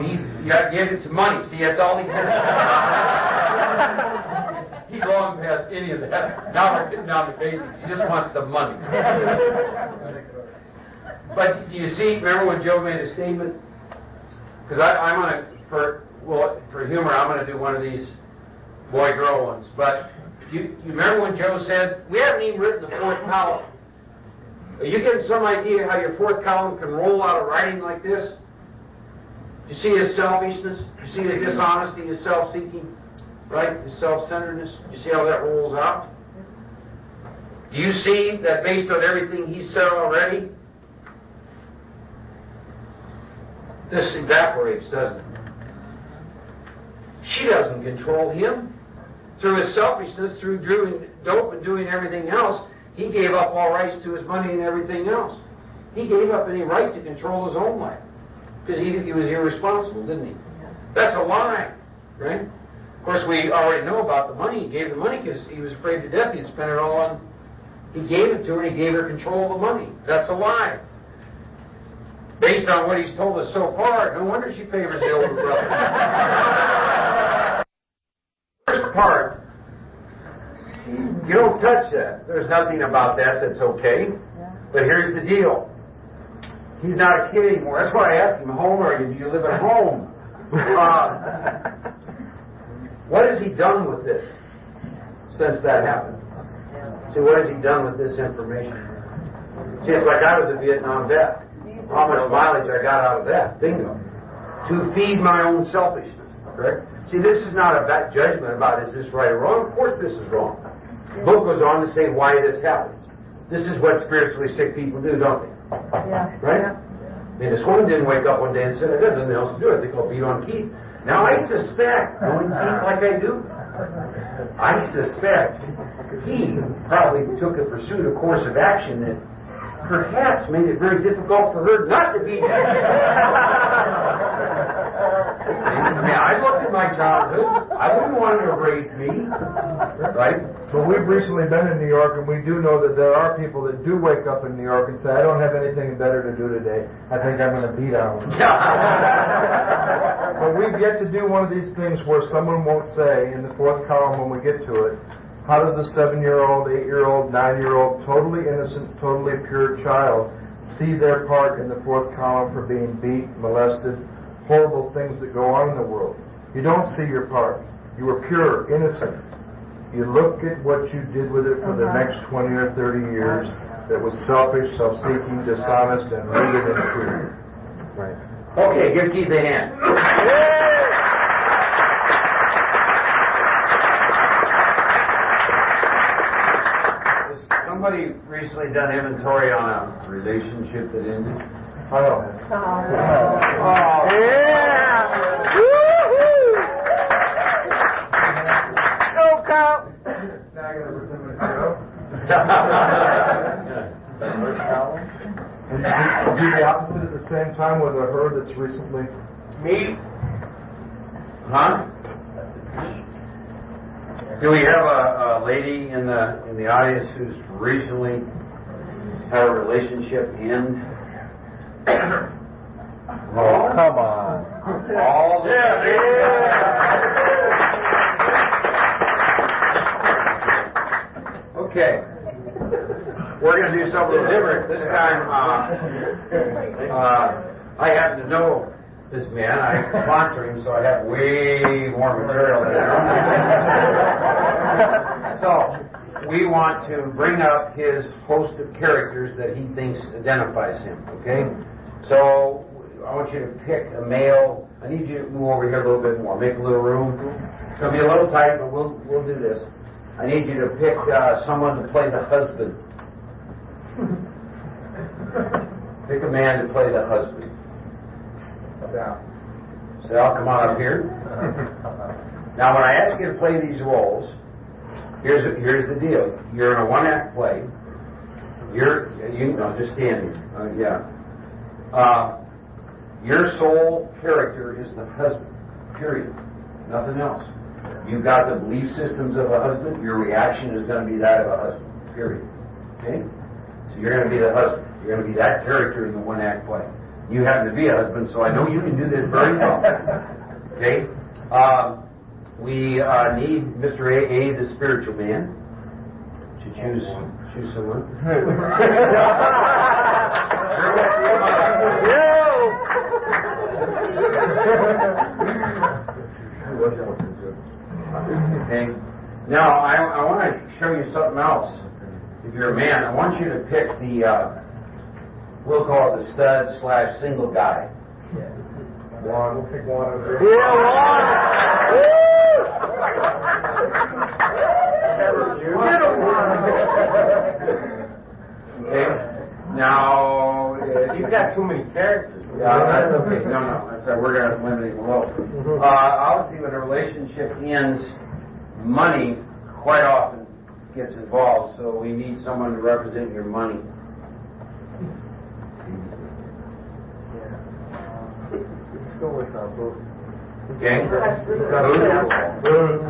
You got to give him some money. See, that's all he cares about. He's long past any of that. Now we're getting down to basics. He just wants the money. But you see, remember when Joe made a statement? Because I'm going to, for humor, I'm going to do one of these boy-girl ones. But you remember when Joe said, we haven't even written the fourth column. Are you getting some idea how your fourth column can roll out of writing like this? You see his selfishness? You see his dishonesty, his self-seeking, right? His self-centeredness? You see how that rolls out? Do you see that based on everything he said already, this evaporates, doesn't it? She doesn't control him. Through his selfishness, through doing dope and doing everything else, he gave up all rights to his money and everything else. He gave up any right to control his own life. Because he was irresponsible, didn't he? That's a lie, right? Of course, we already know about the money. He gave the money because he was afraid to death. He'd spend it all on... He gave it to her and he gave her control of the money. That's a lie. Based on what he's told us so far, no wonder she favors the older brother. First part, you don't touch that. There's nothing about that that's okay. But here's the deal. He's not a kid anymore. That's why I asked him, how old are you? Do you live at home? What has he done with this since that happened? See, what has he done with this information? See, it's like I was a Vietnam vet. How much mileage I got out of that? Bingo. To feed my own selfishness. Correct? See, this is not a bad judgment about is this right or wrong. Of course this is wrong. The book goes on to say why this happens. This is what spiritually sick people do, don't they? Yeah. Right? I mean, this woman didn't wake up one day and said, I got nothing else to do. I think I'll beat on Keith. Now, I suspect, knowing Keith like I do, I suspect he probably took a pursuit, a course of action that perhaps made it very difficult for her not to beat him. I mean, I looked at my childhood. I wouldn't want her to raise me. Right? But we've recently been in New York, and we do know that there are people that do wake up in New York and say, I don't have anything better to do today. I think I'm going to beat on them. But we've yet to do one of these things where someone won't say in the fourth column when we get to it, how does a 7-year-old, 8-year-old, 9-year-old, totally innocent, totally pure child see their part in the fourth column for being beat, molested, horrible things that go on in the world? You don't see your part. You were pure, innocent. You look at what you did with it for the next 20 or 30 years that was selfish, self-seeking, dishonest, and rooted in fear. Right. Okay, give Keith a hand. Has somebody recently done inventory on a relationship that ended? I know. Yeah! Woo-hoo! Go, Kyle! And do the opposite at the same time with a her that's recently... Me? Huh? Do we have a lady in the audience who's recently had a relationship end? Oh, come on. All Okay. We're going to do something different. This time, I happen to know this man. I sponsor him, so I have way more material than him. So, we want to bring up his host of characters that he thinks identifies him, okay? So, I want you to pick a male. I need you to move over here a little bit more. Make a little room. It's going to be a little tight, but we'll do this. I need you to pick someone to play the husband. Pick a man to play the husband. Sal, come on up here. Now, when I ask you to play these roles, here's the deal. You're in a one-act play. Just stand here. Your sole character is the husband. Period. Nothing else. You've got the belief systems of a husband. Your reaction is going to be that of a husband. Period. Okay? So you're going to be the husband. You're going to be that character in the one-act play. You happen to be a husband, so I know you can do this very well. Okay? We need Mr. A, the spiritual man, to choose someone. Okay. Now, I want to show you something else. If you're a man, I want you to pick we'll call it the stud/single guy. One. We'll pick one of them. Okay. Now, You've got too many characters. Yeah, that's okay. No. We're going to limit it below. Obviously, when a relationship ends, money quite often gets involved, so we need someone to represent your money. Go with that, bro. Okay? Come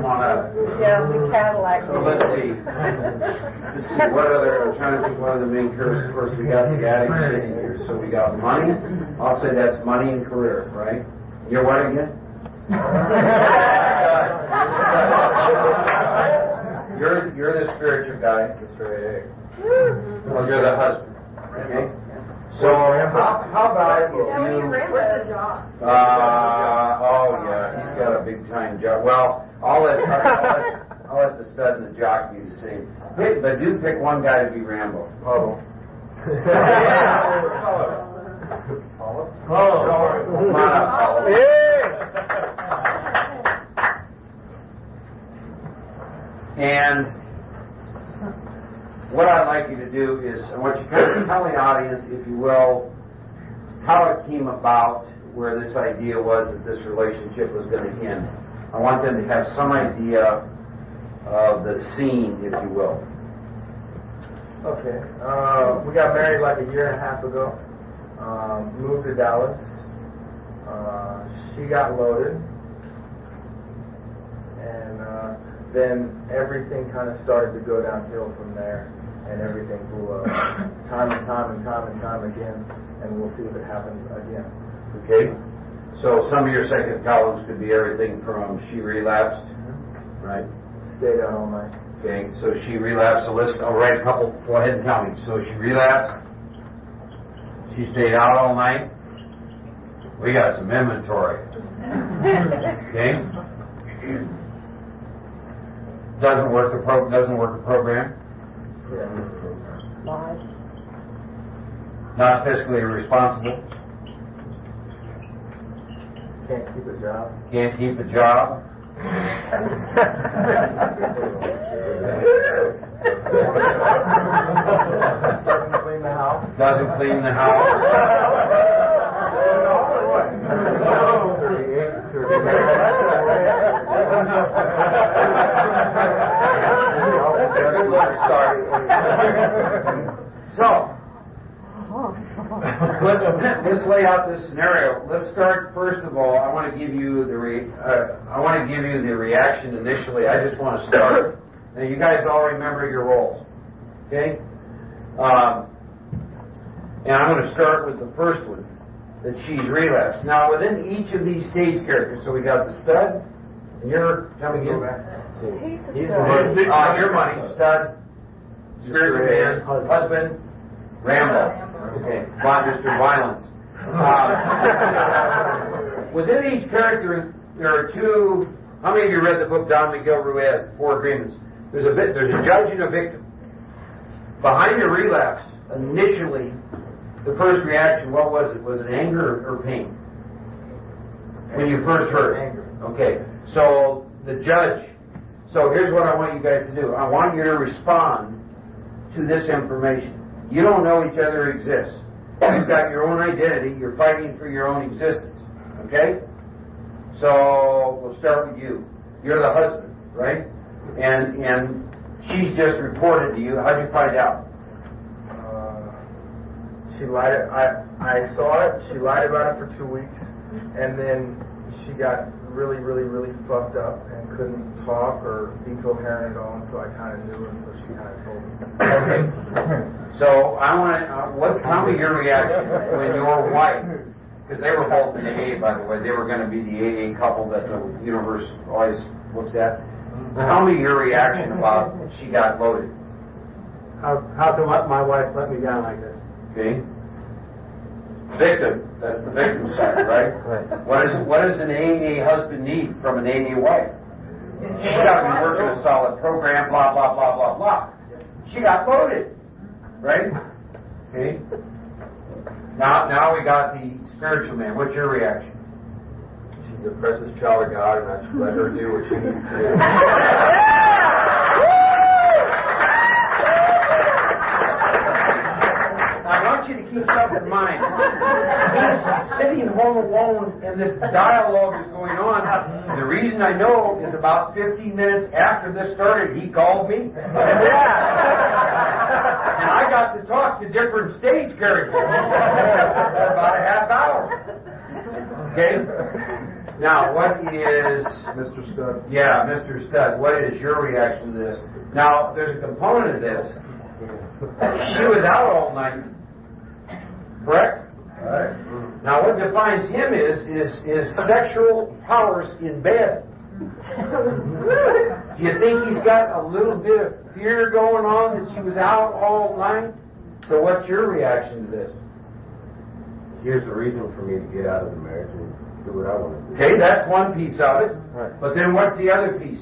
on up. Yeah, we Cadillac. So let's see. What other, I'm trying to think what other main careers. Of course, we got the attic sitting here. So we got money. I'll say that's money and career, right? You're what again? You're the spiritual guy. That's right. Well, you're the husband. Okay? So how valuable you? Where's the job? Oh yeah, he's got a big time job. Well, I'll let the stud and the jockey do the same. But do pick one guy to be Rambo. Oh. Come on up, Paulo. And what I'd like you to do is, I want you to kind of tell the audience, if you will, how it came about, where this idea was that this relationship was going to end. I want them to have some idea of the scene, if you will. Okay. We got married like a year and a half ago. Moved to Dallas. She got loaded. And then everything kind of started to go downhill from there. And everything blew up. Time and time again. And we'll see if it happens again. Okay? So some of your second columns could be everything from she relapsed, right? Stayed out all night. Okay, so she relapsed. So I'll write a couple. Go ahead and tell me. So she relapsed. She stayed out all night. We got some inventory. Okay. Doesn't work the program. Lies. Not fiscally responsible. Can't keep a job. Can't keep a job. Doesn't clean the house. Doesn't clean the house. 38. So, let's lay out this scenario. Let's start first of all. I want to give you the reaction initially. I just want to start. Now, you guys all remember your roles, okay? And I'm going to start with the first one, that she's relapsed. Now, within each of these stage characters, so we got the stud, and you're coming in. Your money, stud, spiritual man, husband, Rambo. Okay, Mr. Violence. Within each character, there are two. How many of you read the book Don Miguel Ruiz, Four Agreements? There's a judge and a victim. Behind your relapse, initially, the first reaction, what was it? Was it anger or pain? When you first heard it? Anger. Okay, so the judge. So here's what I want you guys to do. I want you to respond to this information. You don't know each other exists. You've got your own identity. You're fighting for your own existence. Okay? So we'll start with you. You're the husband, right? And she's just reported to you. How'd you find out? She lied. I saw it. She lied about it for 2 weeks, and then she got really fucked up and couldn't talk or be coherent at all. And so I kind of knew, and so she kind of told me. Okay. So I want to. Tell me your reaction when your wife, because they were both in the AA, by the way. They were going to be the AA couple that the universe always looks at. Tell me your reaction about she got loaded. How come my wife let me down like this? Okay. Victim. That's the victim side, right? Right. What does an AA husband need from an AA wife? She's got to be working a solid program, blah, blah, blah, blah, blah. She got loaded, right? Okay. Now we got the spiritual man. What's your reaction? She's a precious child of God, and I should let her do what she needs to do. I want you to keep something in mind. He's sitting home alone, and this dialogue is going on. The reason I know is about 15 minutes after this started, he called me. And I got to talk to different stage characters for about a half hour. Okay? Now, what is, Mr. Scott? yeah, Mr. Stud, what is your reaction to this? Now, there's a component of this. She was out all night, correct? Right. Now, what defines him is sexual powers in bed. Do you think he's got a little bit of fear going on that she was out all night? So what's your reaction to this? Here's the reason for me to get out of the marriage and do what I want to do. Okay, that's one piece of it. Right. But then what's the other piece?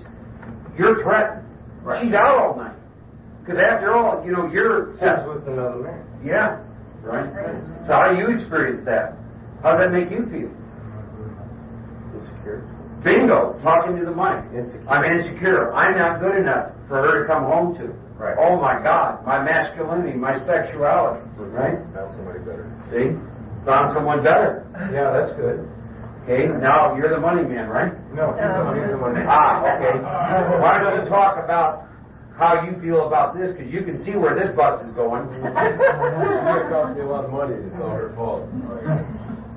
You're threatened. Right. She's out all night. Because after all, you know, you're... Sex with another man. Yeah, right. So how do you experience that? How does that make you feel? Insecure. Bingo, talking to the mic. Insecure. I'm insecure. I'm not good enough for her to come home to. Right. Oh my God, my masculinity, my sexuality. Right? Found somebody better. See? Found someone better. Yeah, that's good. Okay, now you're the money man, right? No, he's the one. Okay. Why don't you talk about how you feel about this? Because you can see where this bus is going. It cost me a lot of money. It's all her fault.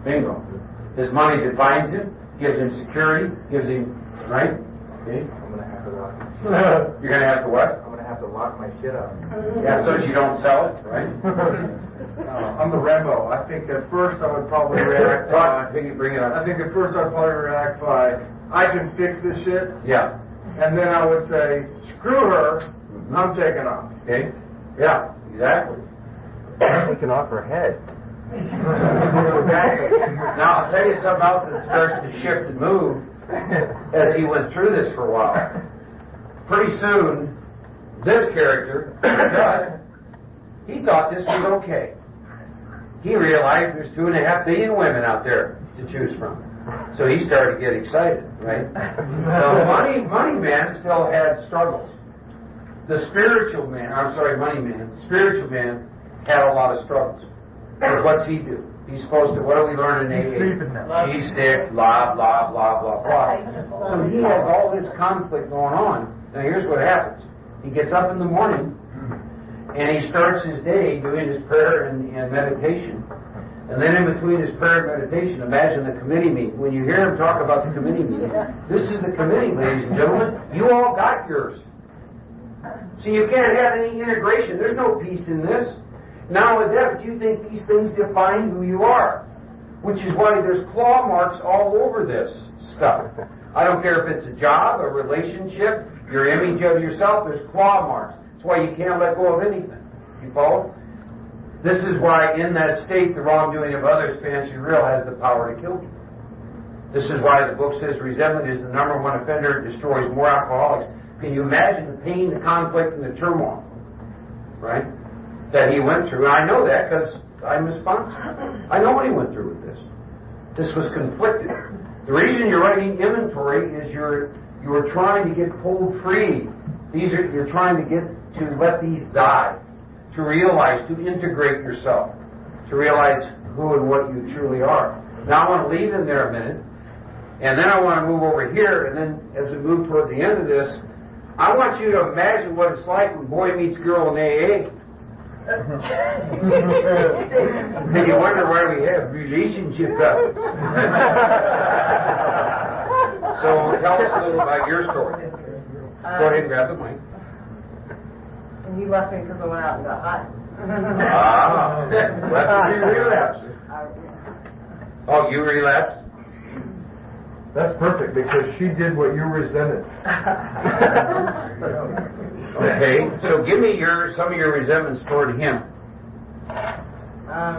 Bingo. His money defines him, gives him security, gives him, right? Okay. I'm gonna have to lock. You're going to have to what? I'm gonna have to lock my shit up. Yeah, so you don't sell it, right? I'm the Rambo. I think at first I would probably react by. Bring it I up. think at first I'd probably react by, I can fix this shit, Yeah. and then I would say, screw her, I'm taking off. Okay. Yeah, exactly. Taking off her head. Now, I'll tell you something else that starts to shift and move as he went through this for a while. Pretty soon, this character, Judd, he thought this was okay. He realized there's 2.5 billion women out there to choose from. So he started to get excited, right? So money man still had struggles. The spiritual man, money man, spiritual man had a lot of struggles. But what's he do? He's supposed to, what do we learn in AA? She's sick, blah, blah, blah, blah, blah. So he has all this conflict going on. Now here's what happens. He gets up in the morning and he starts his day doing his prayer and meditation. And then in between his prayer and meditation, imagine the committee meeting. When you hear him talk about the committee meeting, this is the committee, ladies and gentlemen. You all got yours. So you can't have any integration. There's no peace in this. Not only that, but you think these things define who you are, which is why there's claw marks all over this stuff. I don't care if it's a job, a relationship, your image of yourself, there's claw marks. That's why you can't let go of anything. You follow? This is why in that state the wrongdoing of others, fancy real, has the power to kill you. This is why the book says resentment is the #1 offender, it destroys more alcoholics. Can you imagine the pain, the conflict, and the turmoil, right, that he went through? And I know that because I'm responsible. I know what he went through with this. This was conflicted. The reason you're writing inventory is you're trying to get pulled free. You're trying to get to let these die, to realize, to integrate yourself, to realize who and what you truly are. Now I want to leave in there a minute, and then I want to move over here, and then as we move toward the end of this, I want you to imagine what it's like when boy meets girl in AA. And you wonder why we have relationship problems. So tell us a little about your story. Go ahead and grab the mic. And you left me because I went out and got high. That's you relapsed. Oh, you relapsed? That's perfect, because she did what you resented. Okay, so give me some of your resentments toward him.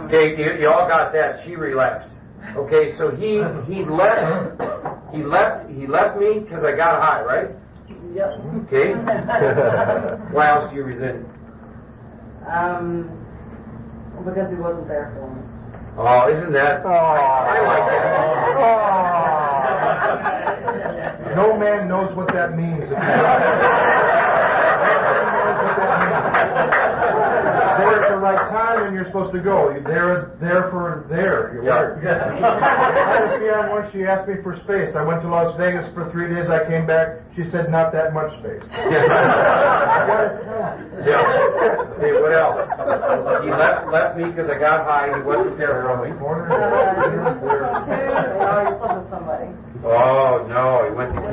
Okay, you all got that. She relapsed. Okay, so he left me because I got high, right? Yep. Okay. Why else do you resent him? Because he wasn't there for me. Oh, isn't that? I like that. No man knows what that means. There at the right time when you're supposed to go. You're there for there. You're right. I had a fiance once. She asked me for space. I went to Las Vegas for 3 days. I came back. She said, "Not that much space." Yeah. Okay, what else? He left me because I got high. He wasn't there for me. You're with somebody. Oh,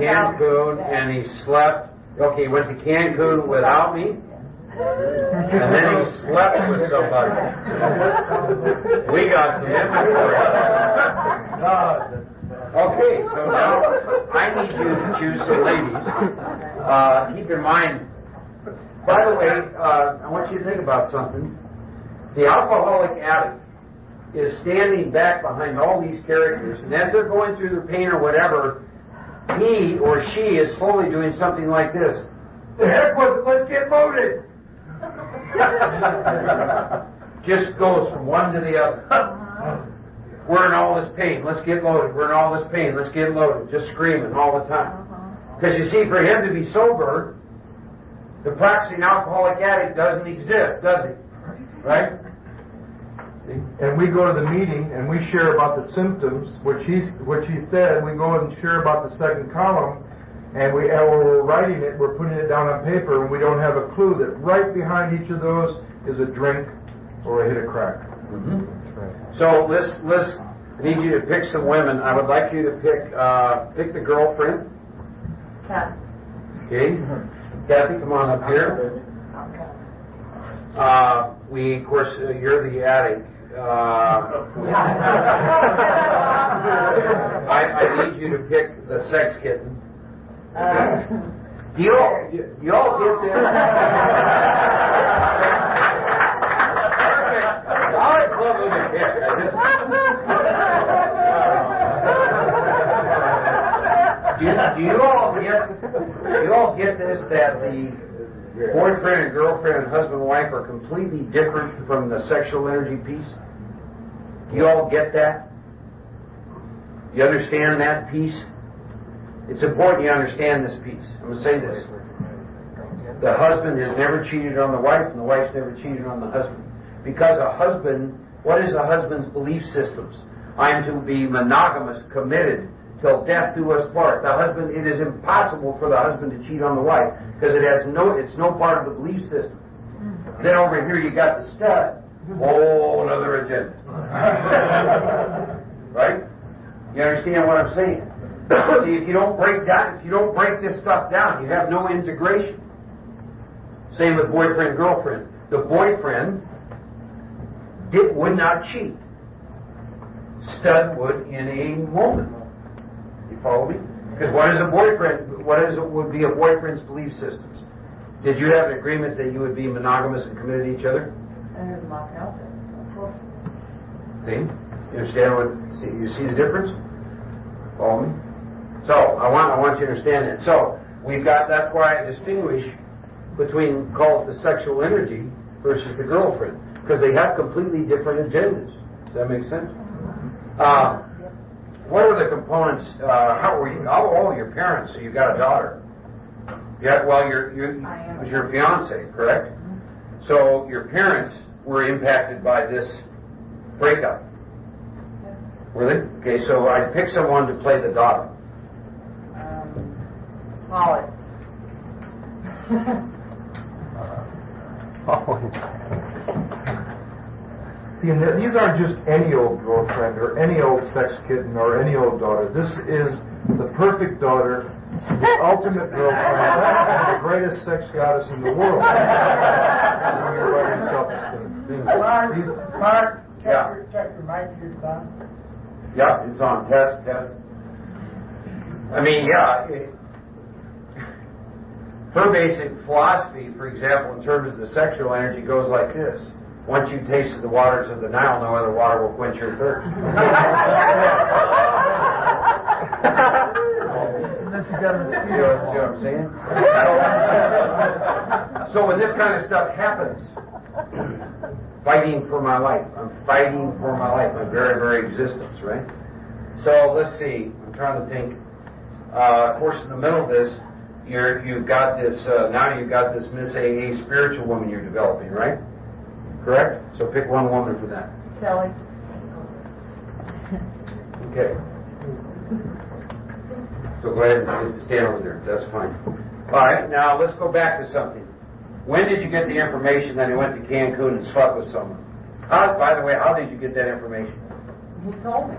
Cancun and he slept. Okay, he went to Cancun without me, and then he slept with somebody. We got some inventory. Okay, so now I need you to choose some ladies. Keep in mind, by the way, I want you to think about something. The alcoholic addict is standing back behind all these characters, and as they're going through their pain or whatever, he or she is slowly doing something like this. The heck with it, let's get loaded. Just goes from one to the other. We're in all this pain, let's get loaded. We're in all this pain, let's get loaded. Just screaming all the time. Because you see, for him to be sober, the practicing alcoholic addict doesn't exist, does he? Right? And we go to the meeting and we share about the symptoms, which he said. We go and share about the second column, and when we're writing it, we're putting it down on paper, and we don't have a clue that right behind each of those is a drink or a hit of crack. Mm-hmm. So let's I need you to pick some women. I would like you to pick the girlfriend. Kathy. Okay. Kathy, come on up here. Of course, you're the addict. I need you to pick the sex kitten. Do you all get this? All right, club with your pick. Do you all get this, that the boyfriend and girlfriend and husband and wife are completely different from the sexual energy piece? Do you all get that? You understand that piece? It's important you understand this piece. I'm going to say this. The husband has never cheated on the wife, and the wife's never cheated on the husband. Because a husband, what is a husband's belief systems? I am to be monogamous, committed, till death do us part. The husband, it is impossible for the husband to cheat on the wife, because it's no part of the belief system. Then over here you got the stud. Whole another agenda. Right? You understand what I'm saying? See, if you don't break this stuff down, you have no integration. Same with boyfriend, girlfriend. The boyfriend would not cheat. Stud would in a moment. You follow me? Because what would be a boyfriend's belief systems? Did you have an agreement that you would be monogamous and committed to each other? And here's my fiance, of course. See? You understand you see the difference? Follow me? So, I want you to understand that. So, that's why I distinguish between, call it the sexual energy versus the girlfriend. Because they have completely different agendas. Does that make sense? What are the components? How old are your parents? So you got a daughter. Yeah. Well, it was your fiance, correct? Mm-hmm. So your parents were impacted by this breakup. Yes. Were they? Okay. So I'd pick someone to play the daughter. Holly. See, and these aren't just any old girlfriend or any old sex kitten or any old daughter. This is the perfect daughter, the ultimate girlfriend, and the greatest sex goddess in the world. Mark, Yeah. check your mic, it's on. Yeah, it's on. Test. I mean, yeah. Her basic philosophy, for example, in terms of the sexual energy, goes like this. Once you've tasted the waters of the Nile, no other water will quench your thirst. Unless you got See what I'm saying? So when this kind of stuff happens, fighting for my life. I'm fighting for my life, my very, very existence, right? So let's see. I'm trying to think. Of course, in the middle of this, you've got this. Now you've got this Miss AA spiritual woman you're developing, right? Correct? So pick one woman for that. Kelly. Okay. So go ahead and stand over there. That's fine. All right. Now let's go back to something. When did you get the information that he went to Cancun and slept with someone? By the way, how did you get that information? He told me.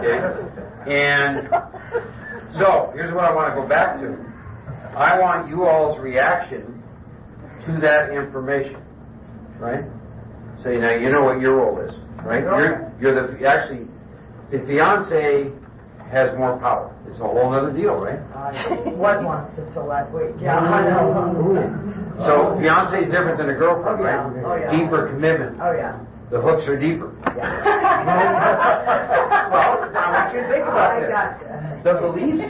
Okay. And so, here's what I want to go back to. I want you all's reaction to that information, right? Say, now you know what your role is, right? You're the, actually, the fiance has more power. It's a whole other deal, right? Was once until last week. Yeah, I know. So, fiance is different than a girlfriend, Oh, yeah. right? Oh, yeah. Deeper commitment. Oh, yeah. The hooks are deeper. Well, now I want you to think about this. The belief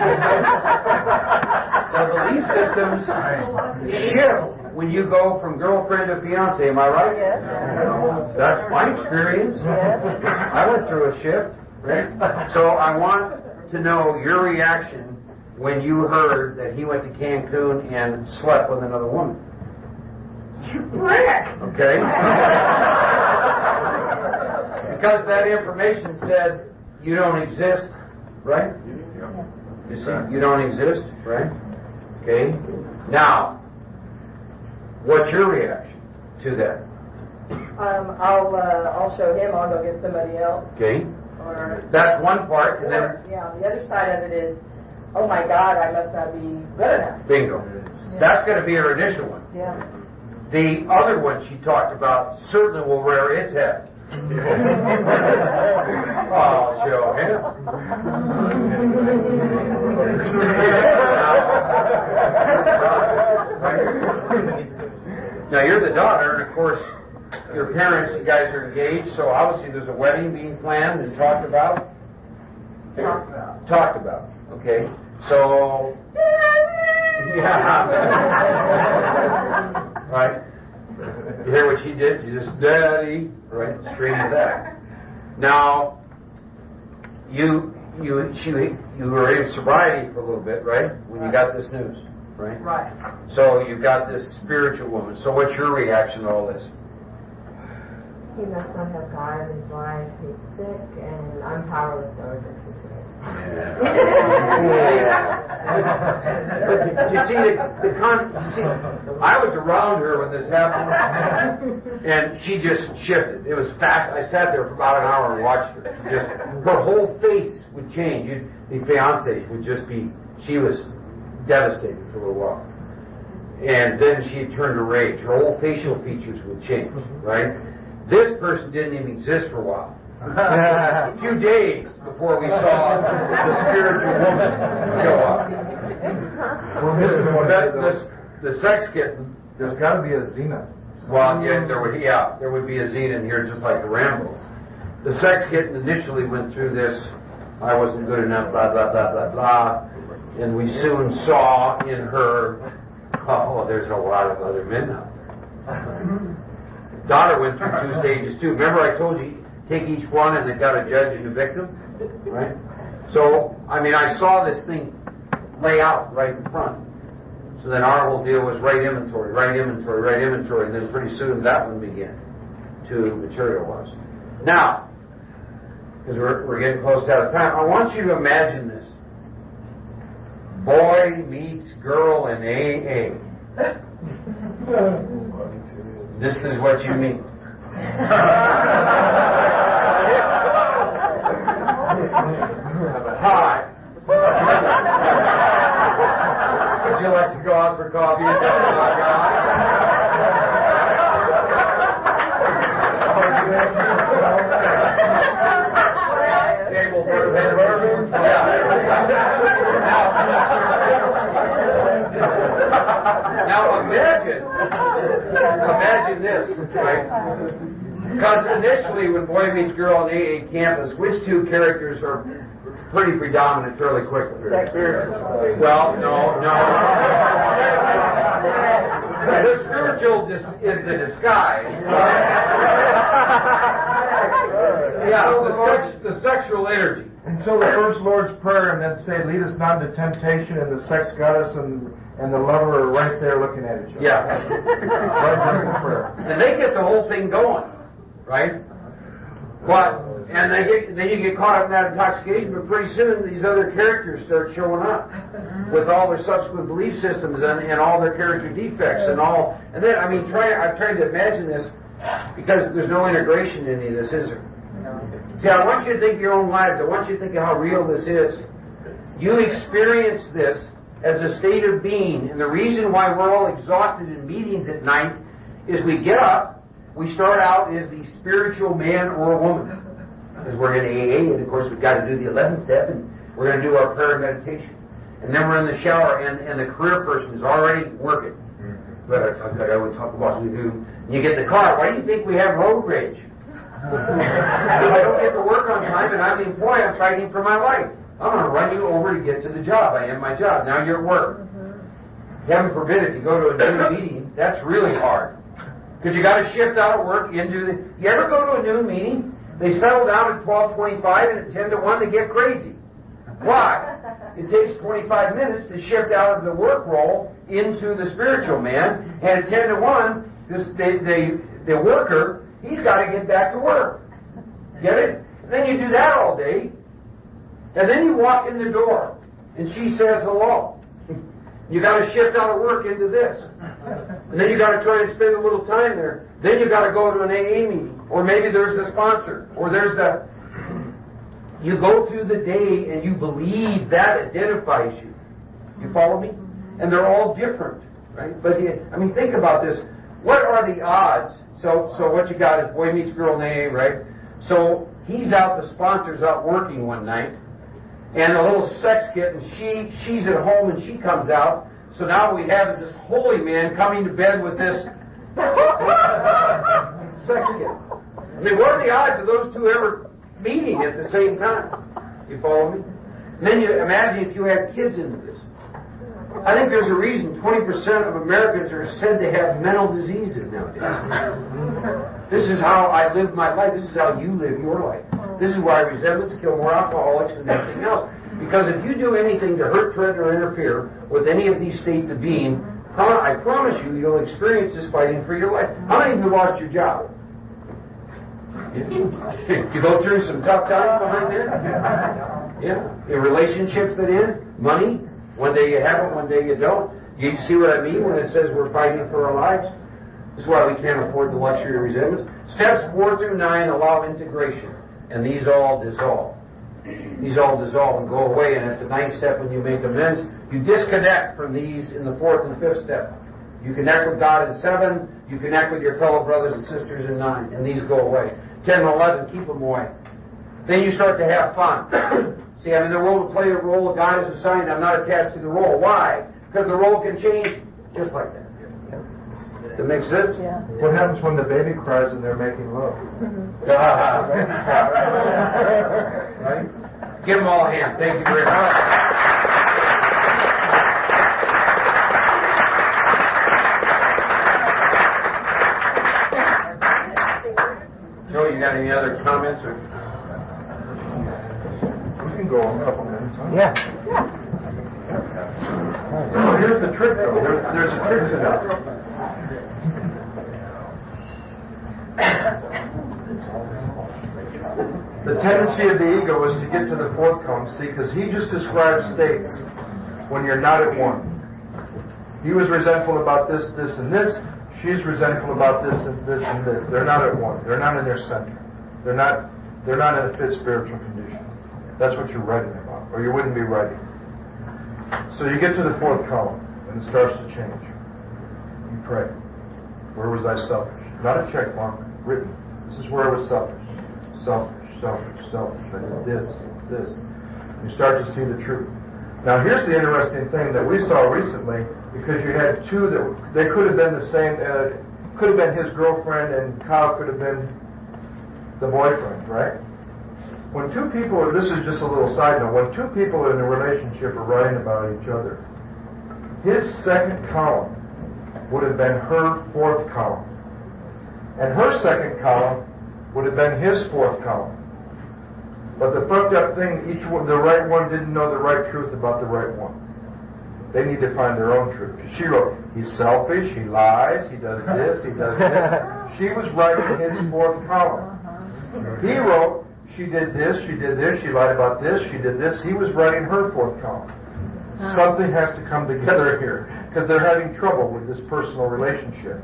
systems shift when you go from girlfriend to fiance. Am I right? Yes. That's my experience. Yes. I went through a shift. Right? So I want to know your reaction when you heard that he went to Cancun and slept with another woman. Okay? Because that information said you don't exist, right? You see, you don't exist, right? Okay? Now, what's your reaction to that? I'll show him. I'll go get somebody else. Okay? Or That's one part, and then yeah, the other side of it is, oh my God, I must not be good enough. bingo. That's going to be her initial one. Yeah. The other one she talked about certainly will rear its head. I'll show him. Now you're the daughter, and of course your parents, you guys are engaged, so obviously there's a wedding being planned and talked about. Talked about. Okay. So yeah. Right. You hear what she did? She just, Daddy, right? Screamed that. Now, you were in sobriety for a little bit, right? When you got this news, right? Right. So you've got this spiritual woman. So what's your reaction to all this? He must not have God in his life. He's sick, and I'm powerless over this situation. But you see, I was around her when this happened, and she just shifted. It was fast. I sat there for about an hour and watched her. Just her whole face would change. The fiance would just be. She was devastated for a little while, and then she turned to rage. Her whole facial features would change. Right. This person didn't even exist for a while. A few days before we saw the spiritual woman show up. We're missing one. The sex kitten. There's got to be a Xena. Well, yeah, there would be a Xena in here just like the Rambo. The sex kitten initially went through this. I wasn't good enough. Blah blah blah blah blah. And we soon saw in her. Oh, there's a lot of other men out there. Daughter went through 2 stages too. Remember I told you, take each one and they've got a judge and a victim? Right? So, I mean, I saw this thing lay out right in front. So then our whole deal was write inventory, and then pretty soon that one began to materialize. Now, because we're getting close out of time, I want you to imagine this. Boy meets girl in AA. This is what you mean. Hi. Would you like to go out for coffee and talk about God? Table for the bourbon? Now imagine this, right? Because initially when Boy Meets Girl on the AA campus, which two characters are pretty predominant fairly quickly? Well, no. The spiritual is the disguise. Yeah, the sexual energy. Until the first Lord's Prayer and then say, lead us not into temptation, and the sex goddess and the lover are right there looking at each other. Yeah. Right during the prayer. And they get the whole thing going, right? And then you get caught up in that intoxication, but pretty soon these other characters start showing up with all their subsequent belief systems and all their character defects and all. And then, I mean, I'm trying to imagine this because there's no integration in any of this, is there? See, I want you to think of your own lives. I want you to think of how real this is. You experience this as a state of being. And the reason why we're all exhausted in meetings at night is we get up, we start out as the spiritual man or a woman. Because we're in AA, and of course we've got to do the 11th step, and we're going to do our prayer and meditation. And then we're in the shower, and the career person is already working. But I would talk about what we do. And you get in the car. Why do you think we have road rage? If I don't get to work on time and I'm the employee, I'm fighting for my life. I'm going to run you over to get to the job. I am my job. Now you're at work. Heaven forbid if you go to a noon meeting, that's really hard. Because you got to shift out of work into the... You ever go to a noon meeting? They settle down at 12:25 and at 10 to 1 they get crazy. Why? It takes 25 minutes to shift out of the work role into the spiritual man, and at 10 to 1, the worker, he's got to get back to work. Get it? And then you do that all day, and then you walk in the door, and she says hello. You got to shift out of work into this. And then you got to try and spend a little time there. Then you got to go to an AA meeting, or maybe there's the sponsor, or there's the... You go through the day and you believe that identifies you. You follow me? And they're all different, right? But think about this. What are the odds? So what you got is boy meets girl in AA, right? So he's out, the sponsor's out working one night, and a little sex kit, and she's at home and she comes out. So now what we have is this holy man coming to bed with this sex kit. I mean, what are the odds of those two ever meeting at the same time? You follow me? And then you imagine if you had kids into this. I think there's a reason 20% of Americans are said to have mental diseases nowadays. This is how I live my life. This is how you live your life. This is why resentments kill more alcoholics than anything else. Because if you do anything to hurt, threaten, or interfere with any of these states of being, I promise you, you'll experience this fighting for your life. How many of you lost your job? You go through some tough times behind there? Yeah. Your relationships that end, money, one day you have it, one day you don't. You see what I mean when it says we're fighting for our lives? This is why we can't afford the luxury of resentments. Steps 4 through 9 allow integration, and these all dissolve. These all dissolve and go away, and at the 9th step when you make amends, you disconnect from these in the 4th and 5th step. You connect with God in 7, you connect with your fellow brothers and sisters in 9, and these go away. 10 and 11, keep them away. Then you start to have fun. See, I'm in the role to play the role that God has assigned. I'm not attached to the role. Why? Because the role can change just like that. That makes sense? Yeah. What happens when the baby cries and they're making love? Right? Give them all a hand. Thank you very much. Joe, you got any other comments? Or? We can go on a couple minutes. Huh? Yeah. So here's the trick, though. There's a trick to this. The tendency of the ego is to get to the 4th column, see, because he just described states when you're not at one. He was resentful about this, this, and this. She's resentful about this and this and this. They're not at one. They're not in their center. They're not in a fit spiritual condition. That's what you're writing about, or you wouldn't be writing. So you get to the 4th column, and it starts to change. You pray. Where was I selfish? Not a check mark, written. This is where I was selfish. Selfish, selfish, selfish. I did this. You start to see the truth. Now here's the interesting thing that we saw recently, because you had two that they could have been the same, could have been his girlfriend and Kyle could have been the boyfriend, right? When two people, this is just a little side note, when two people in a relationship are writing about each other, his 2nd column would have been her 4th column. And her 2nd column would have been his 4th column. But the fucked up thing, the right one didn't know the right truth about the right one. They need to find their own truth. Because she wrote, he's selfish, he lies, he does this, he does this. She was writing his 4th column. He wrote, she did this, she lied about this, she did this. He was writing her 4th column. Something has to come together here, because they're having trouble with this personal relationship.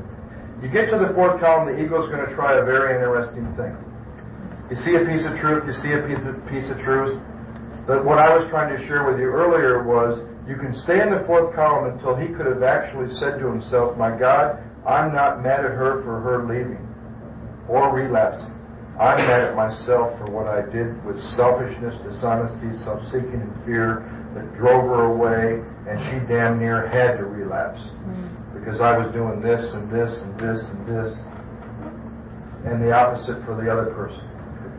You get to the 4th column, the ego's going to try a very interesting thing. You see a piece of truth, you see a piece of truth. But what I was trying to share with you earlier was you can stay in the fourth column until he could have actually said to himself, my God, I'm not mad at her for her leaving or relapsing. I'm mad at myself for what I did with selfishness, dishonesty, self-seeking, and fear that drove her away, and she damn near had to relapse because I was doing this and this and this and this, and the opposite for the other person.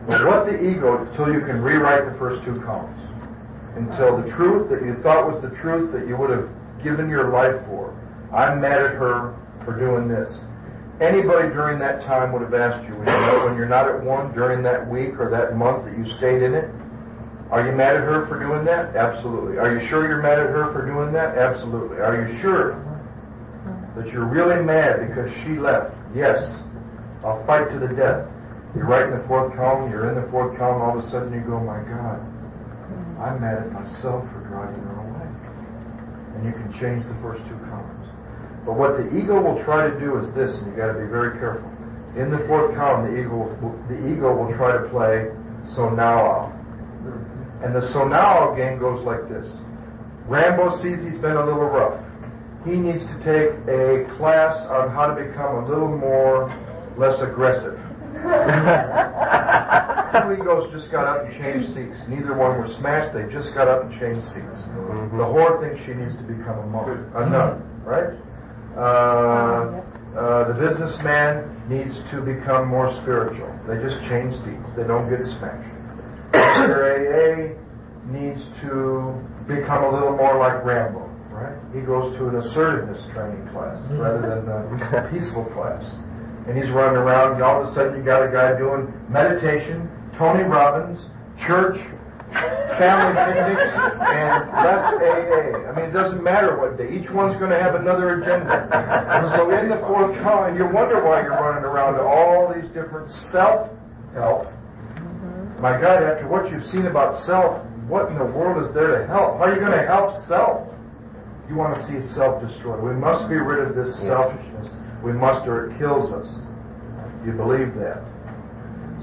But what the ego, until you can rewrite the first two columns, until the truth that you thought was the truth that you would have given your life for, I'm mad at her for doing this. Anybody during that time would have asked you, when you're not at one during that week or that month that you stayed in it, are you mad at her for doing that? Absolutely. Are you sure you're mad at her for doing that? Absolutely. Are you sure that you're really mad because she left? Yes. I'll fight to the death. You're right in the fourth column, you're in the fourth column, all of a sudden you go, my God, I'm mad at myself for driving her away. And you can change the first two columns. But what the ego will try to do is this, and you've got to be very careful. In the fourth column, the ego will try to play so now I'll. And the so now I'll game goes like this. Rambo sees he's been a little rough. He needs to take a class on how to become a little less aggressive. Two egos just got up and changed seats. Neither one were smashed. They just got up and changed seats. The whore thinks she needs to become a nun, right? The businessman needs to become more spiritual. They just change seats. They don't get smashed. Mr. AA needs to become a little more like Rambo, right? He goes to an assertiveness training class rather than a peaceful class. And he's running around, and all of a sudden you got a guy doing meditation, Tony Robbins, church, family picnics, and less AA. I mean, it doesn't matter what day. Each one's going to have another agenda. So in the fourth column, you wonder why you're running around to all these different self-help. My God, after what you've seen about self, what in the world is there to help? How are you going to help self? You want to see self destroyed. We must be rid of this selfishness. We must, or it kills us. You believe that.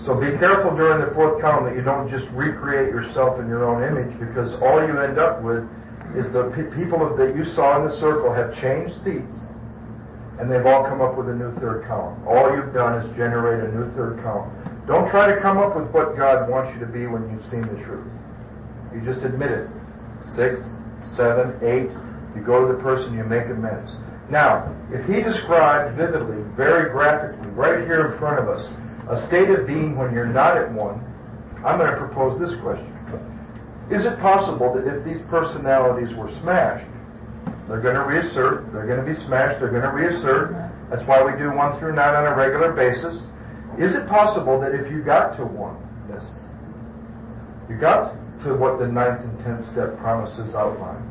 So be careful during the fourth column that you don't just recreate yourself in your own image, because all you end up with is the people that you saw in the circle have changed seats, and they've all come up with a new third column. All you've done is generate a new third column. Don't try to come up with what God wants you to be when you've seen the truth. You just admit it. 6, 7, 8. You go to the person, you make amends. Now, if he described vividly, very graphically, right here in front of us, a state of being when you're not at one, I'm going to propose this question. Is it possible that if these personalities were smashed, they're going to reassert, they're going to be smashed, they're going to reassert, that's why we do 1 through 9 on a regular basis. Is it possible that if you got to oneness, you got to what the 9th and 10th step promises outline,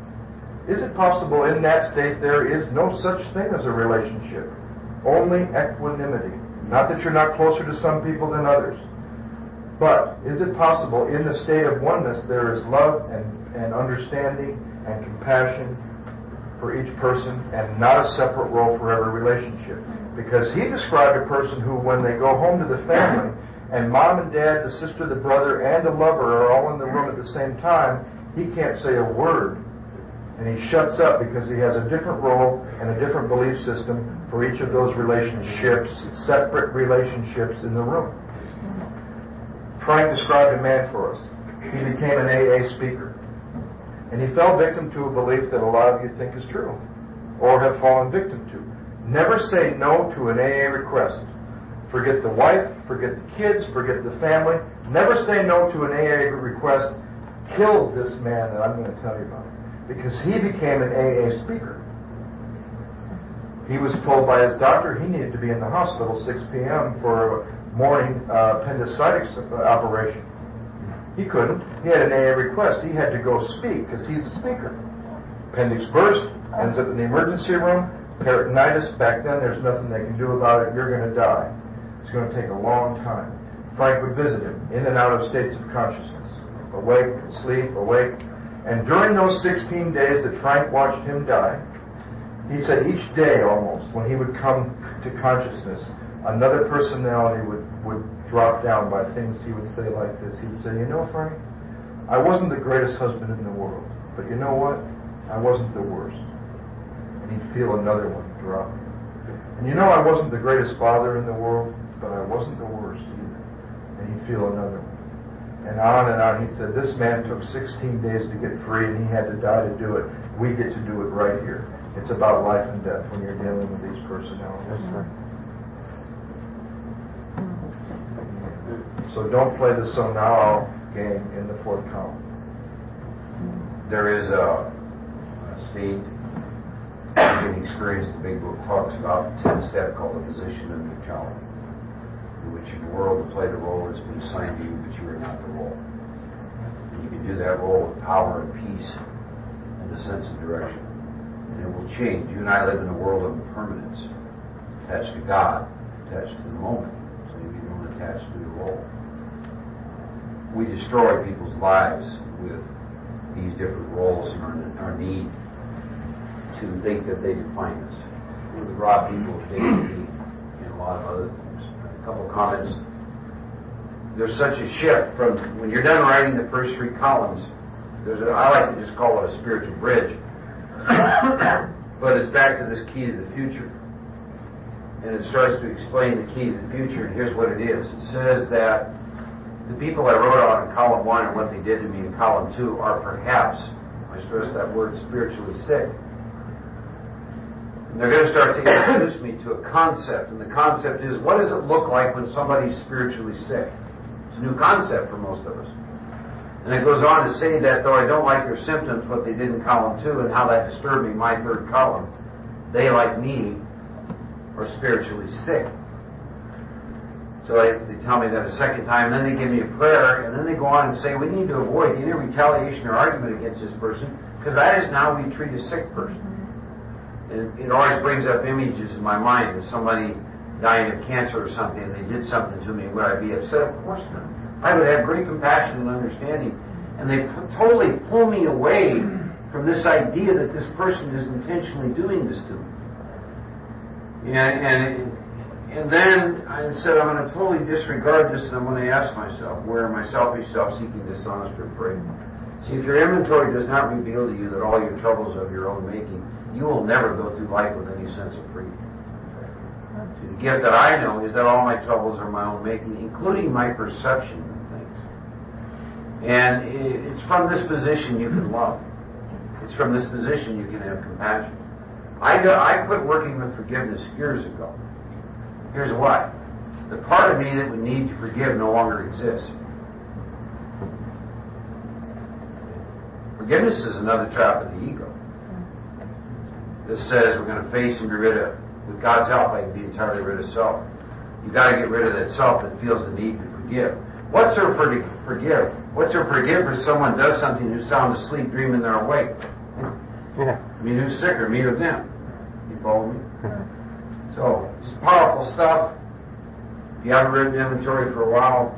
is it possible in that state there is no such thing as a relationship? Only equanimity. Not that you're not closer to some people than others. But is it possible in the state of oneness there is love and understanding and compassion for each person and not a separate role for every relationship? Because he described a person who, when they go home to the family and mom and dad, the sister, the brother, and the lover are all in the room at the same time, he can't say a word. And he shuts up because he has a different role and a different belief system for each of those relationships, separate relationships in the room. Frank described a man for us. He became an AA speaker. And he fell victim to a belief that a lot of you think is true, or have fallen victim to. Never say no to an AA request. Forget the wife, forget the kids, forget the family. Never say no to an AA request. Kill this man that I'm going to tell you about. Because he became an AA speaker. He was told by his doctor he needed to be in the hospital 6 p.m. for a morning appendicitis operation. He couldn't. He had an AA request. He had to go speak because he's a speaker. Appendix burst, ends up in the emergency room, peritonitis. Back then there's nothing they can do about it. You're going to die. It's going to take a long time. Frank would visit him in and out of states of consciousness. Awake, sleep, awake. And during those 16 days that Frank watched him die, he said each day almost, when he would come to consciousness, another personality would drop down by things he would say like this. He'd say, you know, Frank, I wasn't the greatest husband in the world, but you know what? I wasn't the worst. And he'd feel another one drop. And you know, I wasn't the greatest father in the world, but I wasn't the worst either. And he'd feel another one. And on. He said, this man took 16 days to get free, and he had to die to do it. We get to do it right here. It's about life and death when you're dealing with these personalities. So don't play the so now game in the fourth column. There is a state in experience the big book talks about, the 10-step called the position of neutrality, in which you're in the world to play the role that's been assigned to you, but you are not the role. And you can do that role with power and peace and a sense of direction. And it will change. You and I live in a world of impermanence, attached to God, attached to the moment, so you don't attach to the role. We destroy people's lives with these different roles and our need to think that they define us. We rob people of dignity and a lot of other things. A couple of comments. There's such a shift from when you're done writing the first three columns. I like to just call it a spiritual bridge, but it's back to this key to the future, and it starts to explain the key to the future. And here's what it is. It says that the people I wrote out in column 1 and what they did to me in column 2 are perhaps, I stress that word, spiritually sick. And they're going to start to introduce me to a concept, and the concept is, what does it look like when somebody's spiritually sick? It's a new concept for most of us. And it goes on to say that though I don't like their symptoms, what they did in column 2 and how that disturbed me, my third column, they, like me, are spiritually sick. So they tell me that a second time, then they give me a prayer, and then they go on and say, we need to avoid any retaliation or argument against this person, because that is now we treat a sick person. And it always brings up images in my mind of somebody dying of cancer or something, and they did something to me, would I be upset? Of course not. I would have great compassion and understanding. And they totally pull me away from this idea that this person is intentionally doing this to me. And then I said, I'm going to totally disregard this, and I'm going to ask myself, where am I selfish, self-seeking, dishonest, or afraid? See, if your inventory does not reveal to you that all your troubles are of your own making, you will never go through life with any sense of freedom. See, the gift that I know is that all my troubles are my own making, including my perception of things. And it's from this position you can love. It's from this position you can have compassion. I quit working with forgiveness years ago. Here's why. The part of me that would need to forgive no longer exists. Forgiveness is another trap of the ego. This says we're going to face and be rid of, with God's help, I can be entirely rid of self. You've got to get rid of that self that feels the need to forgive. What's there for to forgive? What's there for forgive if someone does something who's sound asleep, dreaming they're awake? Yeah. I mean, who's sicker, me or them? You follow me? So, it's powerful stuff. If you haven't written inventory for a while,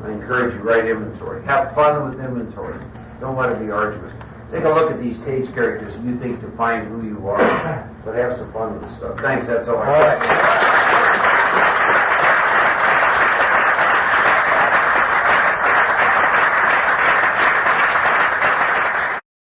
I encourage you to write inventory. Have fun with inventory. Don't let it be arduous. Take a look at these stage characters you think define who you are, but have some fun with this stuff. Thanks, that's all I got.